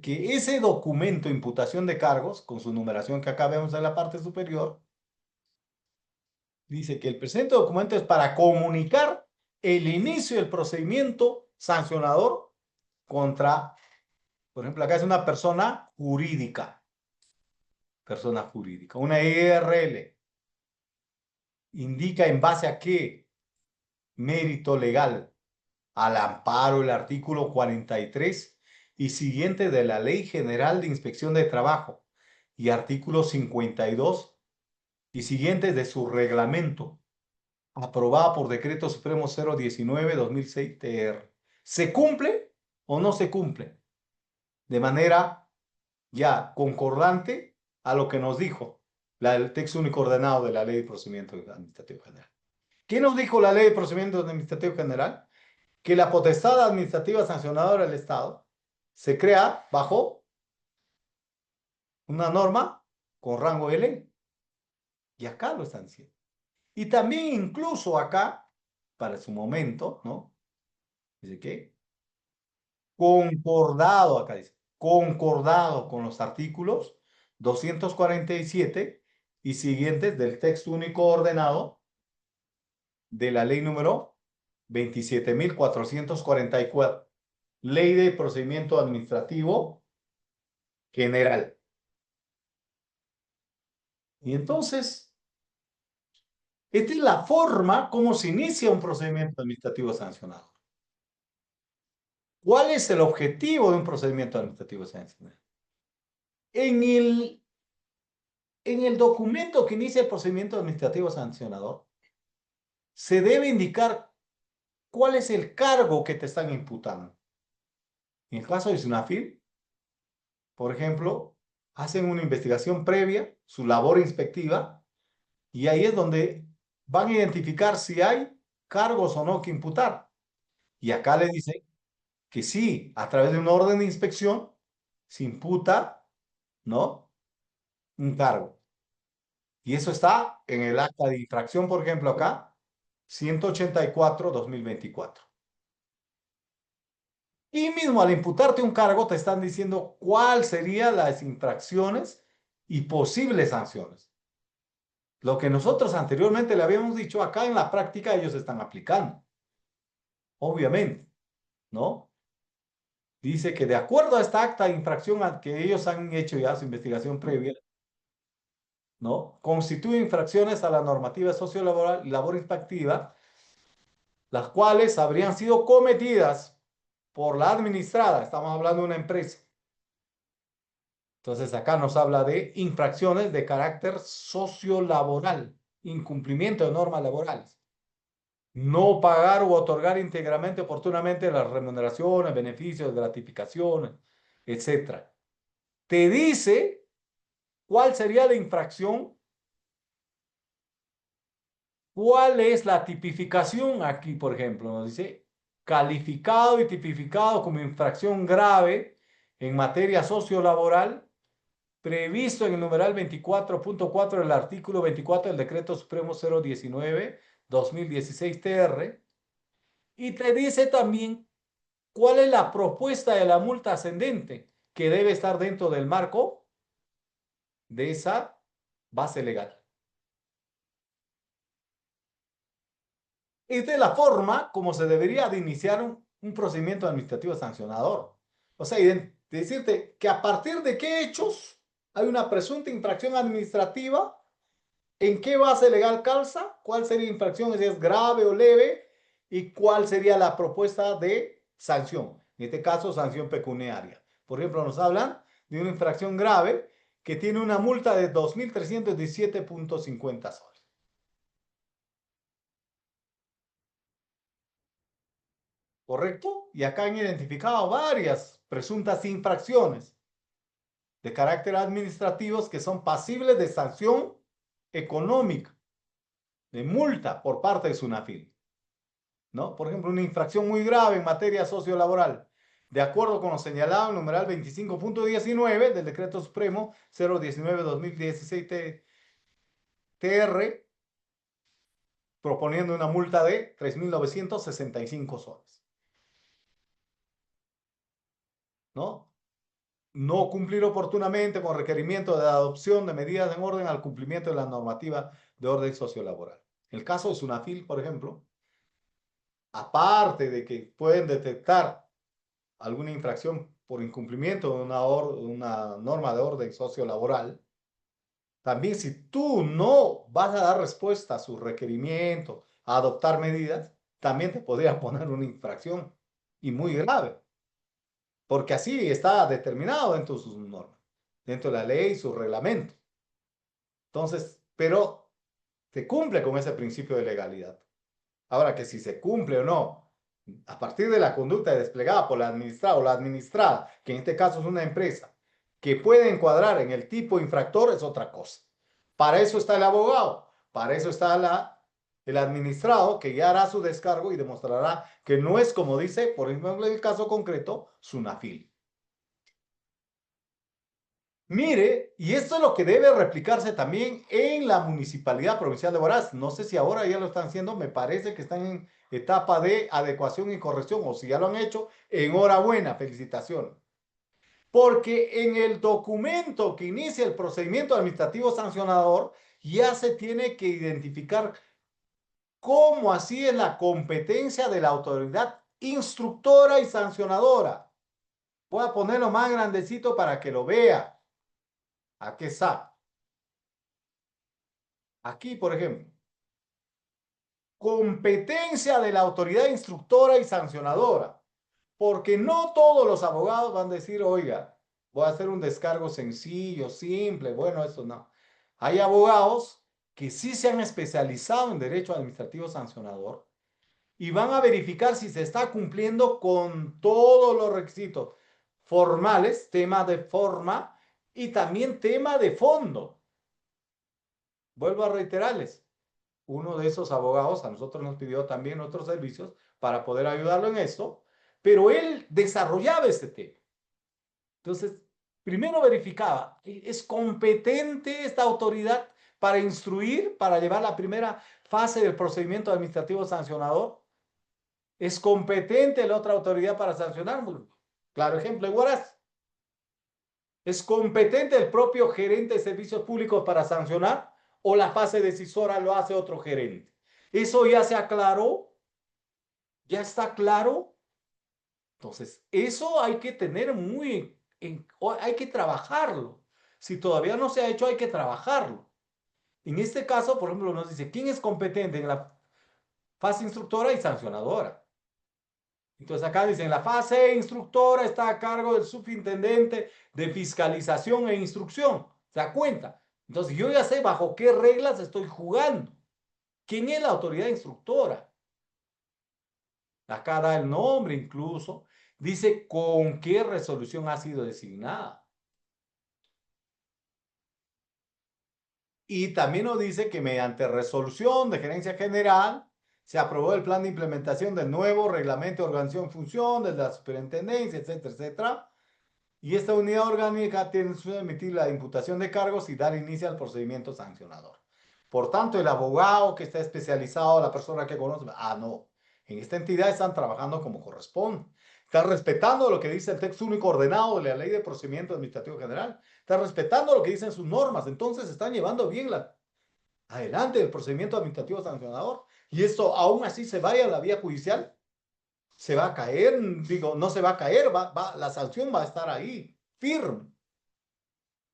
Que ese documento, imputación de cargos, con su numeración que acá vemos en la parte superior, dice que el presente documento es para comunicar el inicio del procedimiento sancionador contra, por ejemplo, acá es una persona jurídica, una ERL. Indica en base a qué mérito legal, al amparo el artículo 43 y siguiente de la Ley General de Inspección de Trabajo y artículo 52 y siguientes de su reglamento, aprobada por Decreto Supremo 019-2006 TR. ¿Se cumple o no se cumple? De manera ya concordante a lo que nos dijo el texto único ordenado de la Ley de Procedimiento Administrativo General. ¿Qué nos dijo la Ley de Procedimiento Administrativo General? Que la potestad administrativa sancionadora del Estado se crea bajo una norma con rango de ley. Y acá lo están diciendo. Y también incluso acá, para su momento, ¿no? Dice que concordado, acá dice, concordado con los artículos 247 y siguientes del texto único ordenado de la ley número 27.444, Ley de Procedimiento Administrativo General. Y entonces, esta es la forma como se inicia un procedimiento administrativo sancionador. ¿Cuál es el objetivo de un procedimiento administrativo sancionador? En el documento que inicia el procedimiento administrativo sancionador, se debe indicar cuál es el cargo que te están imputando. En el caso de SUNAFIL, por ejemplo, hacen una investigación previa, su labor inspectiva, y ahí es donde van a identificar si hay cargos o no que imputar. Y acá le dicen que sí, a través de una orden de inspección, se imputa, ¿no?, un cargo. Y eso está en el acta de infracción, por ejemplo, acá, 184/2024. Y mismo al imputarte un cargo te están diciendo cuáles serían las infracciones y posibles sanciones. Lo que nosotros anteriormente le habíamos dicho, acá en la práctica ellos están aplicando. Obviamente, ¿no? Dice que de acuerdo a esta acta de infracción que ellos han hecho ya su investigación previa, ¿no?, constituye infracciones a la normativa sociolaboral y labor inspectiva, las cuales habrían sido cometidas por la administrada. Estamos hablando de una empresa. Entonces acá nos habla de infracciones de carácter sociolaboral, incumplimiento de normas laborales. No pagar u otorgar íntegramente, oportunamente las remuneraciones, beneficios, gratificaciones, etc. Te dice cuál sería la infracción, cuál es la tipificación aquí, por ejemplo. Nos dice calificado y tipificado como infracción grave en materia sociolaboral, previsto en el numeral 24.4 del artículo 24 del Decreto Supremo 019-2016 TR, y te dice también cuál es la propuesta de la multa ascendente que debe estar dentro del marco de esa base legal. Esta es la forma como se debería de iniciar un procedimiento administrativo sancionador. O sea, decirte que a partir de qué hechos hay una presunta infracción administrativa, en qué base legal calza, cuál sería la infracción, si es grave o leve, y cuál sería la propuesta de sanción. En este caso, sanción pecuniaria. Por ejemplo, nos hablan de una infracción grave que tiene una multa de 2.317.50 soles. ¿Correcto? Y acá han identificado varias presuntas infracciones de carácter administrativo que son pasibles de sanción económica, de multa por parte de SUNAFIL, ¿no? Por ejemplo, una infracción muy grave en materia sociolaboral, de acuerdo con lo señalado en numeral 25.19 del Decreto Supremo 019-2016 TR, proponiendo una multa de 3.965 soles, ¿no? No cumplir oportunamente con requerimiento de adopción de medidas en orden al cumplimiento de la normativa de orden sociolaboral. En el caso de SUNAFIL, por ejemplo, aparte de que pueden detectar alguna infracción por incumplimiento de una norma de orden sociolaboral, también si tú no vas a dar respuesta a sus requerimientos, a adoptar medidas, también te podría poner una infracción y muy grave, porque así está determinado dentro de sus normas, dentro de la ley y su reglamento. Entonces, pero se cumple con ese principio de legalidad. Ahora que si se cumple o no, a partir de la conducta desplegada por la administrada o la administrada, que en este caso es una empresa, que puede encuadrar en el tipo infractor, es otra cosa. Para eso está el abogado, para eso está el administrado, que ya hará su descargo y demostrará que no es como dice, por ejemplo, en el caso concreto, SUNAFIL. Mire, y esto es lo que debe replicarse también en la Municipalidad Provincial de Huaraz. No sé si ahora ya lo están haciendo, me parece que están en etapa de adecuación y corrección, o si ya lo han hecho, enhorabuena, felicitaciones. Porque en el documento que inicia el procedimiento administrativo sancionador, ya se tiene que identificar cómo así es la competencia de la autoridad instructora y sancionadora. Voy a ponerlo más grandecito para que lo vea. ¿A qué sabe? Aquí, por ejemplo, competencia de la autoridad instructora y sancionadora, porque no todos los abogados van a decir, oiga, voy a hacer un descargo sencillo, simple, bueno, eso no. Hay abogados que sí se han especializado en derecho administrativo sancionador y van a verificar si se está cumpliendo con todos los requisitos formales, tema de forma y también tema de fondo. Vuelvo a reiterarles, uno de esos abogados a nosotros nos pidió también otros servicios para poder ayudarlo en esto, pero él desarrollaba este tema. Entonces, primero verificaba, ¿es competente esta autoridad para instruir, para llevar la primera fase del procedimiento administrativo sancionador? ¿Es competente la otra autoridad para sancionar? Claro ejemplo, en Huaraz. ¿Es competente el propio gerente de servicios públicos para sancionar o la fase decisora lo hace otro gerente? Eso ya se aclaró, ya está claro. Entonces, eso hay que tener hay que trabajarlo. Si todavía no se ha hecho, hay que trabajarlo. En este caso, por ejemplo, nos dice, ¿quién es competente en la fase instructora y sancionadora? Entonces acá dicen, la fase instructora está a cargo del subintendente de fiscalización e instrucción. ¿Se da cuenta? Entonces yo ya sé bajo qué reglas estoy jugando. ¿Quién es la autoridad instructora? Acá da el nombre incluso. Dice con qué resolución ha sido designada. Y también nos dice que mediante resolución de gerencia general se aprobó el plan de implementación del nuevo reglamento de organización y función de la superintendencia, etcétera, etcétera. Y esta unidad orgánica tiene que emitir la imputación de cargos y dar inicio al procedimiento sancionador. Por tanto, el abogado que está especializado, la persona que conoce, no, en esta entidad están trabajando como corresponde. Están respetando lo que dice el texto único ordenado de la Ley de Procedimiento Administrativo General. Están respetando lo que dicen sus normas. Entonces, están llevando bien adelante el procedimiento administrativo sancionador. Y esto aún así se vaya a la vía judicial, se va a caer, digo, no se va a caer, la sanción va a estar ahí, firme.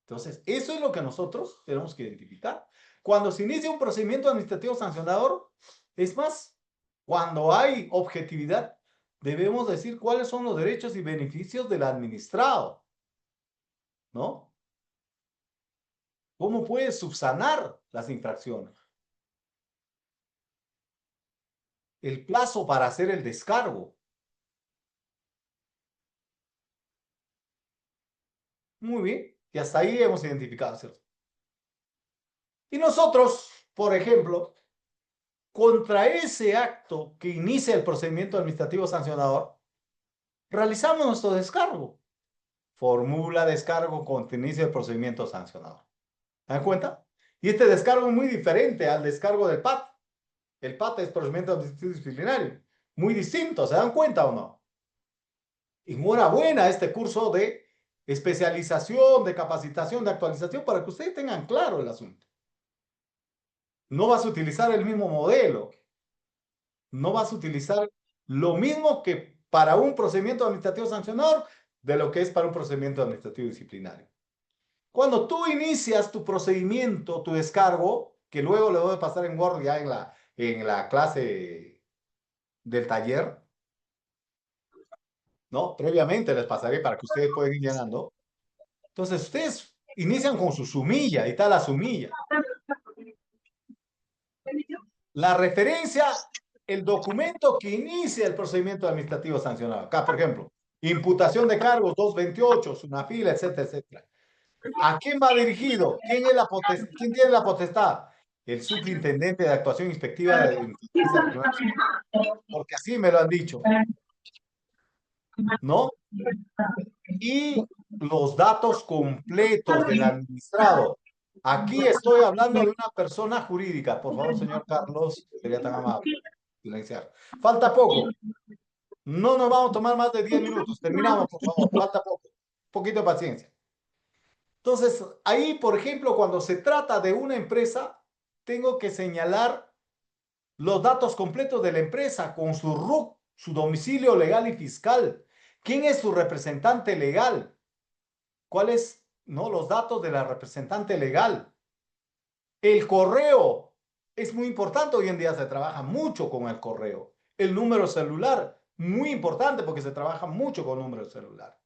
Entonces, eso es lo que nosotros tenemos que identificar. Cuando se inicia un procedimiento administrativo sancionador, es más, cuando hay objetividad, debemos decir cuáles son los derechos y beneficios del administrado, ¿no? ¿Cómo puedes subsanar las infracciones? El plazo para hacer el descargo. Muy bien, y hasta ahí hemos identificado, ¿cierto? Y nosotros, por ejemplo, contra ese acto que inicia el procedimiento administrativo sancionador, realizamos nuestro descargo. Formula descargo contra inicio del procedimiento sancionador. ¿Se dan cuenta? Y este descargo es muy diferente al descargo del PAT. El PAT es procedimiento administrativo disciplinario. Muy distinto, ¿se dan cuenta o no? Enhorabuena a este curso de especialización, de capacitación, de actualización, para que ustedes tengan claro el asunto. No vas a utilizar el mismo modelo. No vas a utilizar lo mismo que para un procedimiento administrativo sancionador de lo que es para un procedimiento administrativo disciplinario. Cuando tú inicias tu procedimiento, tu descargo, que luego le voy a pasar en Word ya en la clase del taller, ¿no? Previamente les pasaré para que ustedes puedan ir llenando. Entonces, ustedes inician con su sumilla, y está la sumilla. La referencia, el documento que inicia el procedimiento administrativo sancionado. Acá, por ejemplo, imputación de cargos 228, una fila, etcétera, etcétera. ¿A quién va dirigido? ¿Quién tiene la potestad? El superintendente de actuación inspectiva de porque así me lo han dicho, ¿no? Y los datos completos del administrado. Aquí estoy hablando de una persona jurídica. Por favor, señor Carlos, sería tan amable. Silenciar. Falta poco. No nos vamos a tomar más de 10 minutos. Terminamos, por favor. Falta poco. Un poquito de paciencia. Entonces, ahí, por ejemplo, cuando se trata de una empresa, tengo que señalar los datos completos de la empresa con su RUC, su domicilio legal y fiscal. ¿Quién es su representante legal? ¿Cuáles, no, los datos de la representante legal? El correo es muy importante. Hoy en día se trabaja mucho con el correo. El número celular, muy importante porque se trabaja mucho con número celular.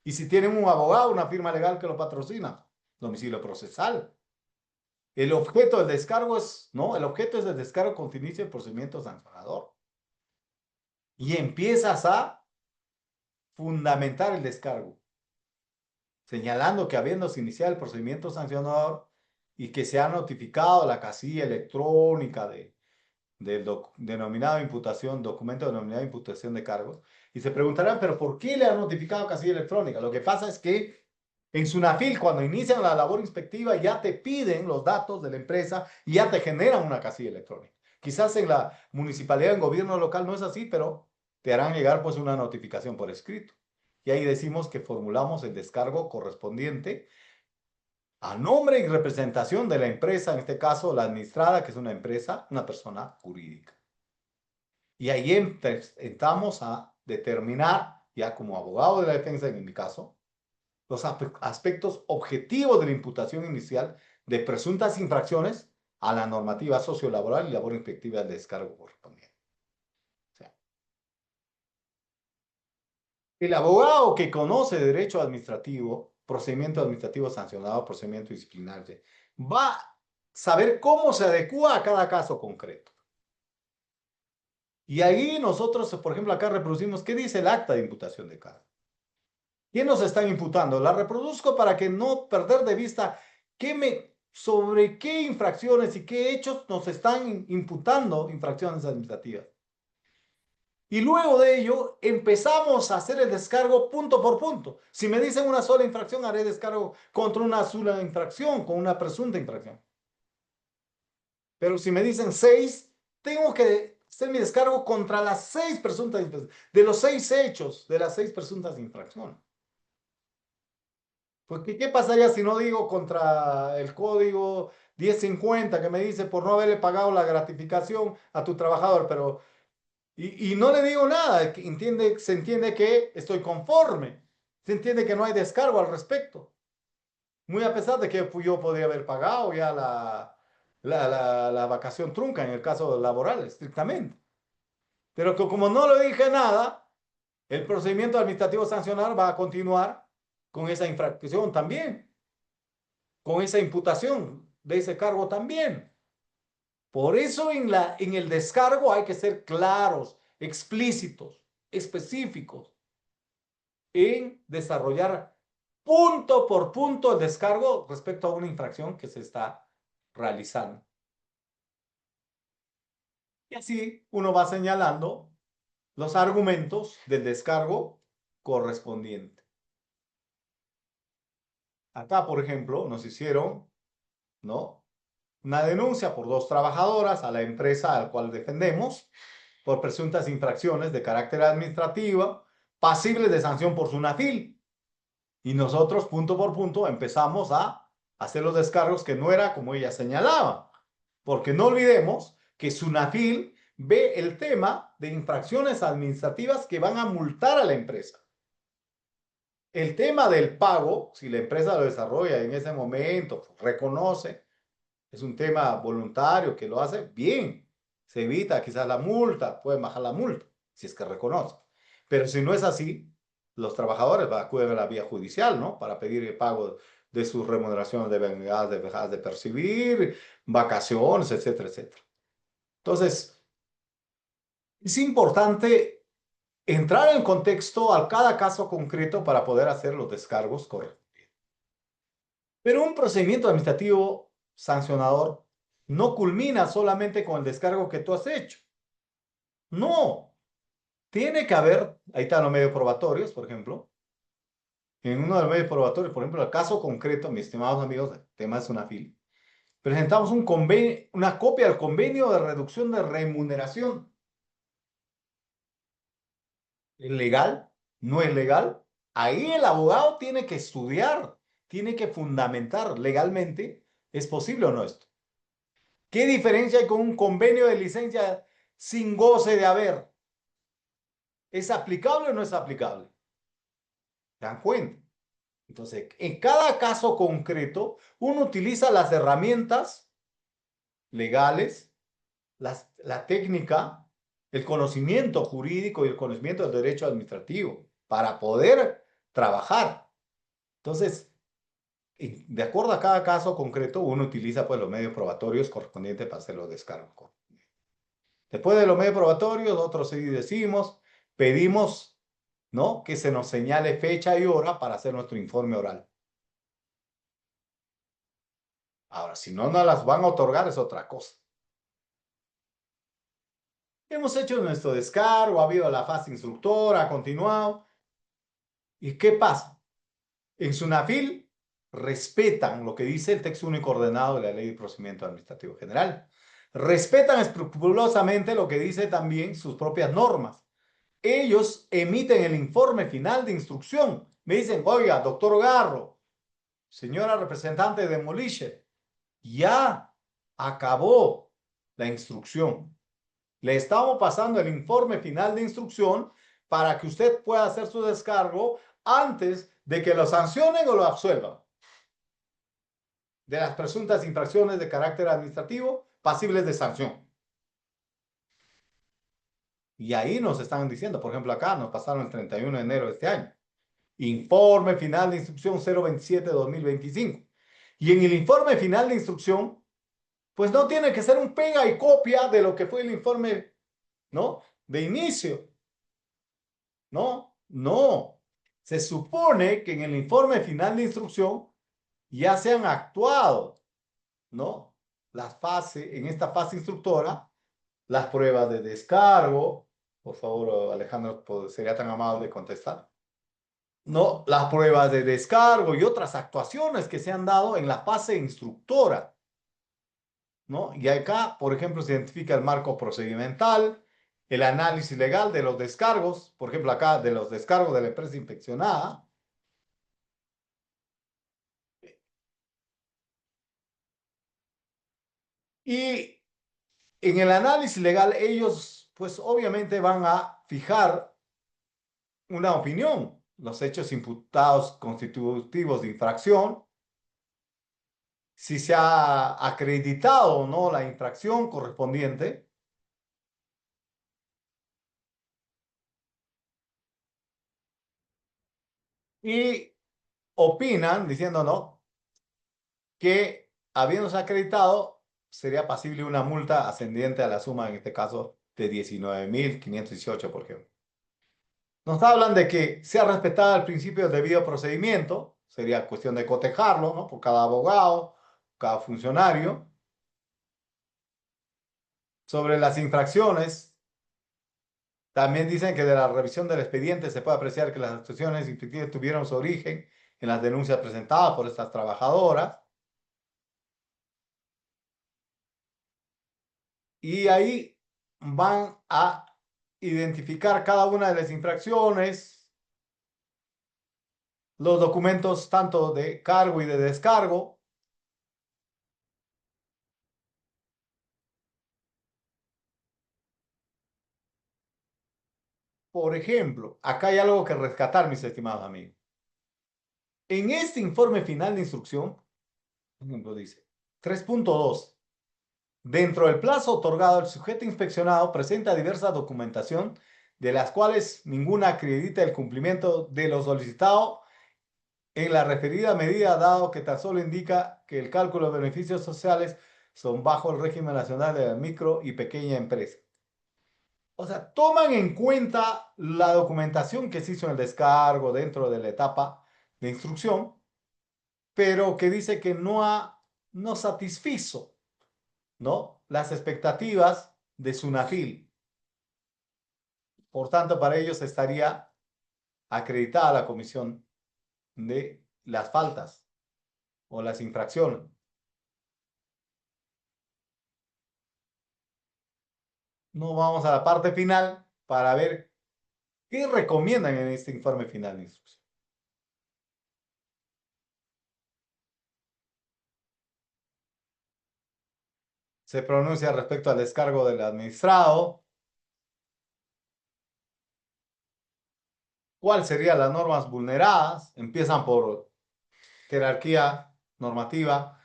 Y si tienen un abogado, una firma legal que lo patrocina, domicilio procesal. El objeto del descargo es, ¿no? El objeto es el descargo con inicio del procedimiento sancionador. Y empiezas a fundamentar el descargo, señalando que habiéndose iniciado el procedimiento sancionador y que se ha notificado la casilla electrónica del denominado imputación, documento denominado imputación de cargos, y se preguntarán, pero ¿por qué le han notificado casilla electrónica? Lo que pasa es que en Sunafil, cuando inician la labor inspectiva, ya te piden los datos de la empresa y ya te generan una casilla electrónica. Quizás en la municipalidad, en gobierno local no es así, pero te harán llegar pues una notificación por escrito. Y ahí decimos que formulamos el descargo correspondiente a nombre y representación de la empresa, en este caso la administrada, que es una empresa, una persona jurídica. Y ahí entramos a determinar, ya como abogado de la defensa en mi caso, los aspectos objetivos de la imputación inicial de presuntas infracciones a la normativa sociolaboral y labor inspectiva del descargo correspondiente. O sea, el abogado que conoce derecho administrativo, procedimiento administrativo sancionado, procedimiento disciplinario, va a saber cómo se adecua a cada caso concreto. Y ahí nosotros, por ejemplo, acá reproducimos qué dice el acta de imputación de cargo. ¿Quién nos están imputando? La reproduzco para que no perder de vista sobre qué infracciones y qué hechos nos están imputando infracciones administrativas. Y luego de ello empezamos a hacer el descargo punto por punto. Si me dicen una sola infracción, haré descargo contra una sola infracción, con una presunta infracción. Pero si me dicen 6, tengo que hacer mi descargo contra las 6 presuntas infracciones, de los 6 hechos, de las 6 presuntas infracciones. Porque, ¿qué pasaría si no digo contra el código 1050 que me dice por no haberle pagado la gratificación a tu trabajador? Pero, y no le digo nada, se entiende que estoy conforme, se entiende que no hay descargo al respecto. Muy a pesar de que yo podría haber pagado ya la vacación trunca en el caso laboral, estrictamente. Pero que como no le dije nada, el procedimiento administrativo sancionador va a continuar con esa infracción también. con esa imputación de ese cargo también. Por eso en el descargo hay que ser claros, explícitos, específicos en desarrollar punto por punto el descargo respecto a una infracción que se está realizando. Y así uno va señalando los argumentos del descargo correspondiente. Acá, por ejemplo, nos hicieron, ¿no?, una denuncia por 2 trabajadoras a la empresa al cual defendemos por presuntas infracciones de carácter administrativo, pasibles de sanción por SUNAFIL. Y nosotros, punto por punto, empezamos a hacer los descargos que no era como ella señalaba. Porque no olvidemos que SUNAFIL ve el tema de infracciones administrativas que van a multar a la empresa. El tema del pago, si la empresa lo desarrolla en ese momento, reconoce, es un tema voluntario que lo hace bien. Se evita quizás la multa, pueden bajar la multa, si es que reconoce. Pero si no es así, los trabajadores acuden a la vía judicial, ¿no?, para pedir el pago de sus remuneraciones de dejar de percibir, vacaciones, etcétera, etcétera. Entonces, es importante entrar en contexto a cada caso concreto para poder hacer los descargos correctos. Pero un procedimiento administrativo sancionador no culmina solamente con el descargo que tú has hecho. No. Tiene que haber, ahí están los medios probatorios, por ejemplo. En uno de los medios probatorios, por ejemplo, el caso concreto, mis estimados amigos, el tema es SUNAFIL, presentamos un convenio, una copia del convenio de reducción de remuneración. ¿Es legal? ¿No es legal? Ahí el abogado tiene que estudiar, tiene que fundamentar legalmente, ¿es posible o no esto? ¿Qué diferencia hay con un convenio de licencia sin goce de haber? ¿Es aplicable o no es aplicable? ¿Se dan cuenta? Entonces, en cada caso concreto, uno utiliza las herramientas legales, la técnica, el conocimiento jurídico y el conocimiento del derecho administrativo para poder trabajar. Entonces, de acuerdo a cada caso concreto, uno utiliza pues los medios probatorios correspondientes para hacer los descargos. Después de los medios probatorios, nosotros sí decimos, pedimos, ¿no?, que se nos señale fecha y hora para hacer nuestro informe oral. Ahora, si no nos las van a otorgar es otra cosa. Hemos hecho nuestro descargo, ha habido la fase instructora, ha continuado. ¿Y qué pasa? En SUNAFIL respetan lo que dice el texto único ordenado de la Ley de Procedimiento Administrativo General. Respetan escrupulosamente lo que dice también sus propias normas. Ellos emiten el informe final de instrucción. Me dicen, oiga, doctor Garro, señora representante de Moliche, ya acabó la instrucción. Le estamos pasando el informe final de instrucción para que usted pueda hacer su descargo antes de que lo sancionen o lo absuelvan de las presuntas infracciones de carácter administrativo pasibles de sanción. Y ahí nos están diciendo, por ejemplo, acá nos pasaron el 31 de enero de este año. Informe final de instrucción 027-2025. Y en el informe final de instrucción, pues no tiene que ser un pega y copia de lo que fue el informe, ¿no?, de inicio. No, no. Se supone que en el informe final de instrucción ya se han actuado, ¿no?, en esta fase instructora, las pruebas de descargo. Por favor, Alejandro, sería tan amable de contestar. No, las pruebas de descargo y otras actuaciones que se han dado en la fase instructora, ¿no? Y acá, por ejemplo, se identifica el marco procedimental, el análisis legal de los descargos, por ejemplo, acá de los descargos de la empresa inspeccionada. Y en el análisis legal ellos, pues obviamente van a fijar una opinión, los hechos imputados constitutivos de infracción, si se ha acreditado o no la infracción correspondiente. Y opinan diciendo, no, que, habiéndose acreditado, sería pasible una multa ascendiente a la suma, en este caso, de 19.518, por ejemplo. Nos hablan de que sea respetado el principio de debido procedimiento, sería cuestión de cotejarlo, ¿no? Por cada abogado, cada funcionario. Sobre las infracciones, también dicen que de la revisión del expediente se puede apreciar que las actuaciones infringidas tuvieron su origen en las denuncias presentadas por estas trabajadoras. Y ahí van a identificar cada una de las infracciones, los documentos tanto de cargo y de descargo. Por ejemplo, acá hay algo que rescatar, mis estimados amigos. En este informe final de instrucción, por ejemplo, dice 3.2. Dentro del plazo otorgado, el sujeto inspeccionado presenta diversa documentación, de las cuales ninguna acredita el cumplimiento de lo solicitado en la referida medida, dado que tan solo indica que el cálculo de beneficios sociales son bajo el régimen nacional de la micro y pequeña empresa. O sea, toman en cuenta la documentación que se hizo en el descargo dentro de la etapa de instrucción, pero que dice que no satisfizo, ¿no?, las expectativas de SUNAFIL. Por tanto, para ellos estaría acreditada la comisión de las faltas o las infracciones. No, vamos a la parte final para ver qué recomiendan en este informe final de instrucción. Se pronuncia respecto al descargo del administrado. ¿Cuáles serían las normas vulneradas? Empiezan por jerarquía normativa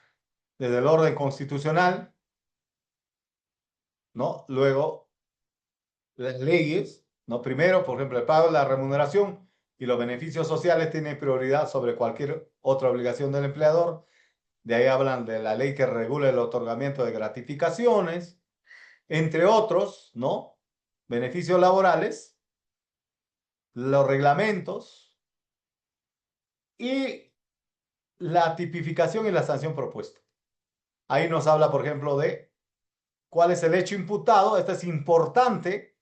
desde el orden constitucional, ¿no? Luego, las leyes, ¿no? Primero, por ejemplo, el pago de la remuneración y los beneficios sociales tienen prioridad sobre cualquier otra obligación del empleador. De ahí hablan de la ley que regula el otorgamiento de gratificaciones, entre otros, ¿no?, beneficios laborales, los reglamentos y la tipificación y la sanción propuesta. Ahí nos habla, por ejemplo, de cuál es el hecho imputado. Esto es importante.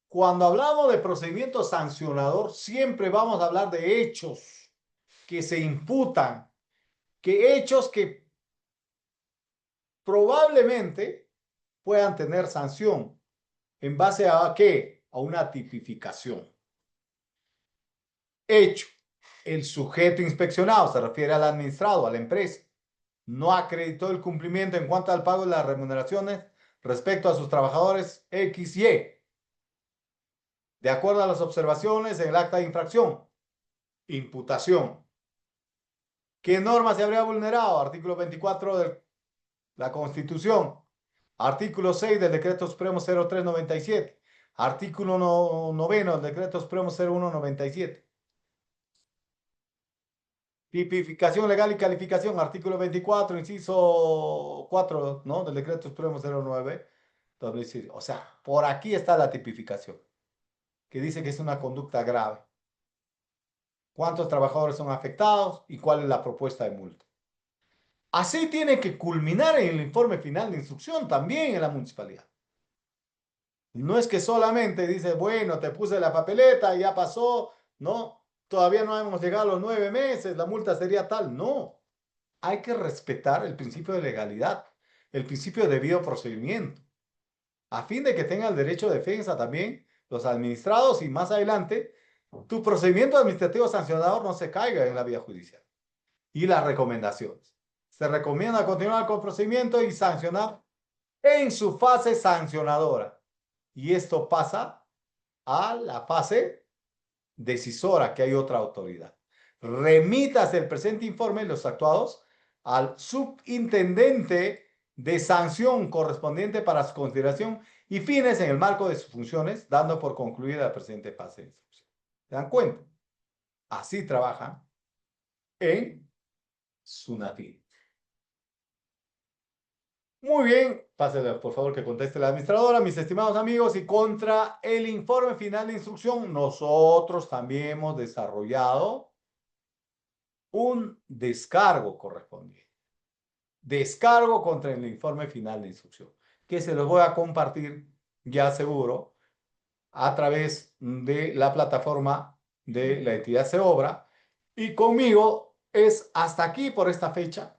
Cuando hablamos de procedimiento sancionador, siempre vamos a hablar de hechos que se imputan, que hechos que probablemente puedan tener sanción. ¿En base a qué? A una tipificación. Hecho. El sujeto inspeccionado, se refiere al administrado, a la empresa, no acreditó el cumplimiento en cuanto al pago de las remuneraciones respecto a sus trabajadores X y Y. De acuerdo a las observaciones en el acta de infracción. Imputación. ¿Qué norma se habría vulnerado? Artículo 24 de la Constitución. Artículo 6 del Decreto Supremo 0397. Artículo 9 del Decreto Supremo 0197. Tipificación legal y calificación. Artículo 24, inciso 4, ¿no?, del Decreto Supremo 09. O sea, por aquí está la tipificación, que dice que es una conducta grave. ¿Cuántos trabajadores son afectados y cuál es la propuesta de multa? Así tiene que culminar en el informe final de instrucción también en la municipalidad. No es que solamente dice, bueno, te puse la papeleta y ya pasó, no, todavía no hemos llegado a los 9 meses, la multa sería tal. No, hay que respetar el principio de legalidad, el principio de debido procedimiento, a fin de que tengan el derecho de defensa también los administrados y más adelante tu procedimiento administrativo sancionador no se caiga en la vía judicial. Y las recomendaciones. Se recomienda continuar con el procedimiento y sancionar en su fase sancionadora. Y esto pasa a la fase decisora, que hay otra autoridad. Remítase el presente informe, los actuados, al subintendente de sanción correspondiente para su consideración y fines en el marco de sus funciones, dando por concluida la presente fase de instrucción. ¿Se dan cuenta? Así trabajan en SUNAFIL. Muy bien, pásale por favor que conteste la administradora, mis estimados amigos, y contra el informe final de instrucción, nosotros también hemos desarrollado un descargo correspondiente. Descargo contra el informe final de instrucción, que se los voy a compartir, ya seguro, a través de la plataforma de la entidad Seobra. Y conmigo es hasta aquí por esta fecha.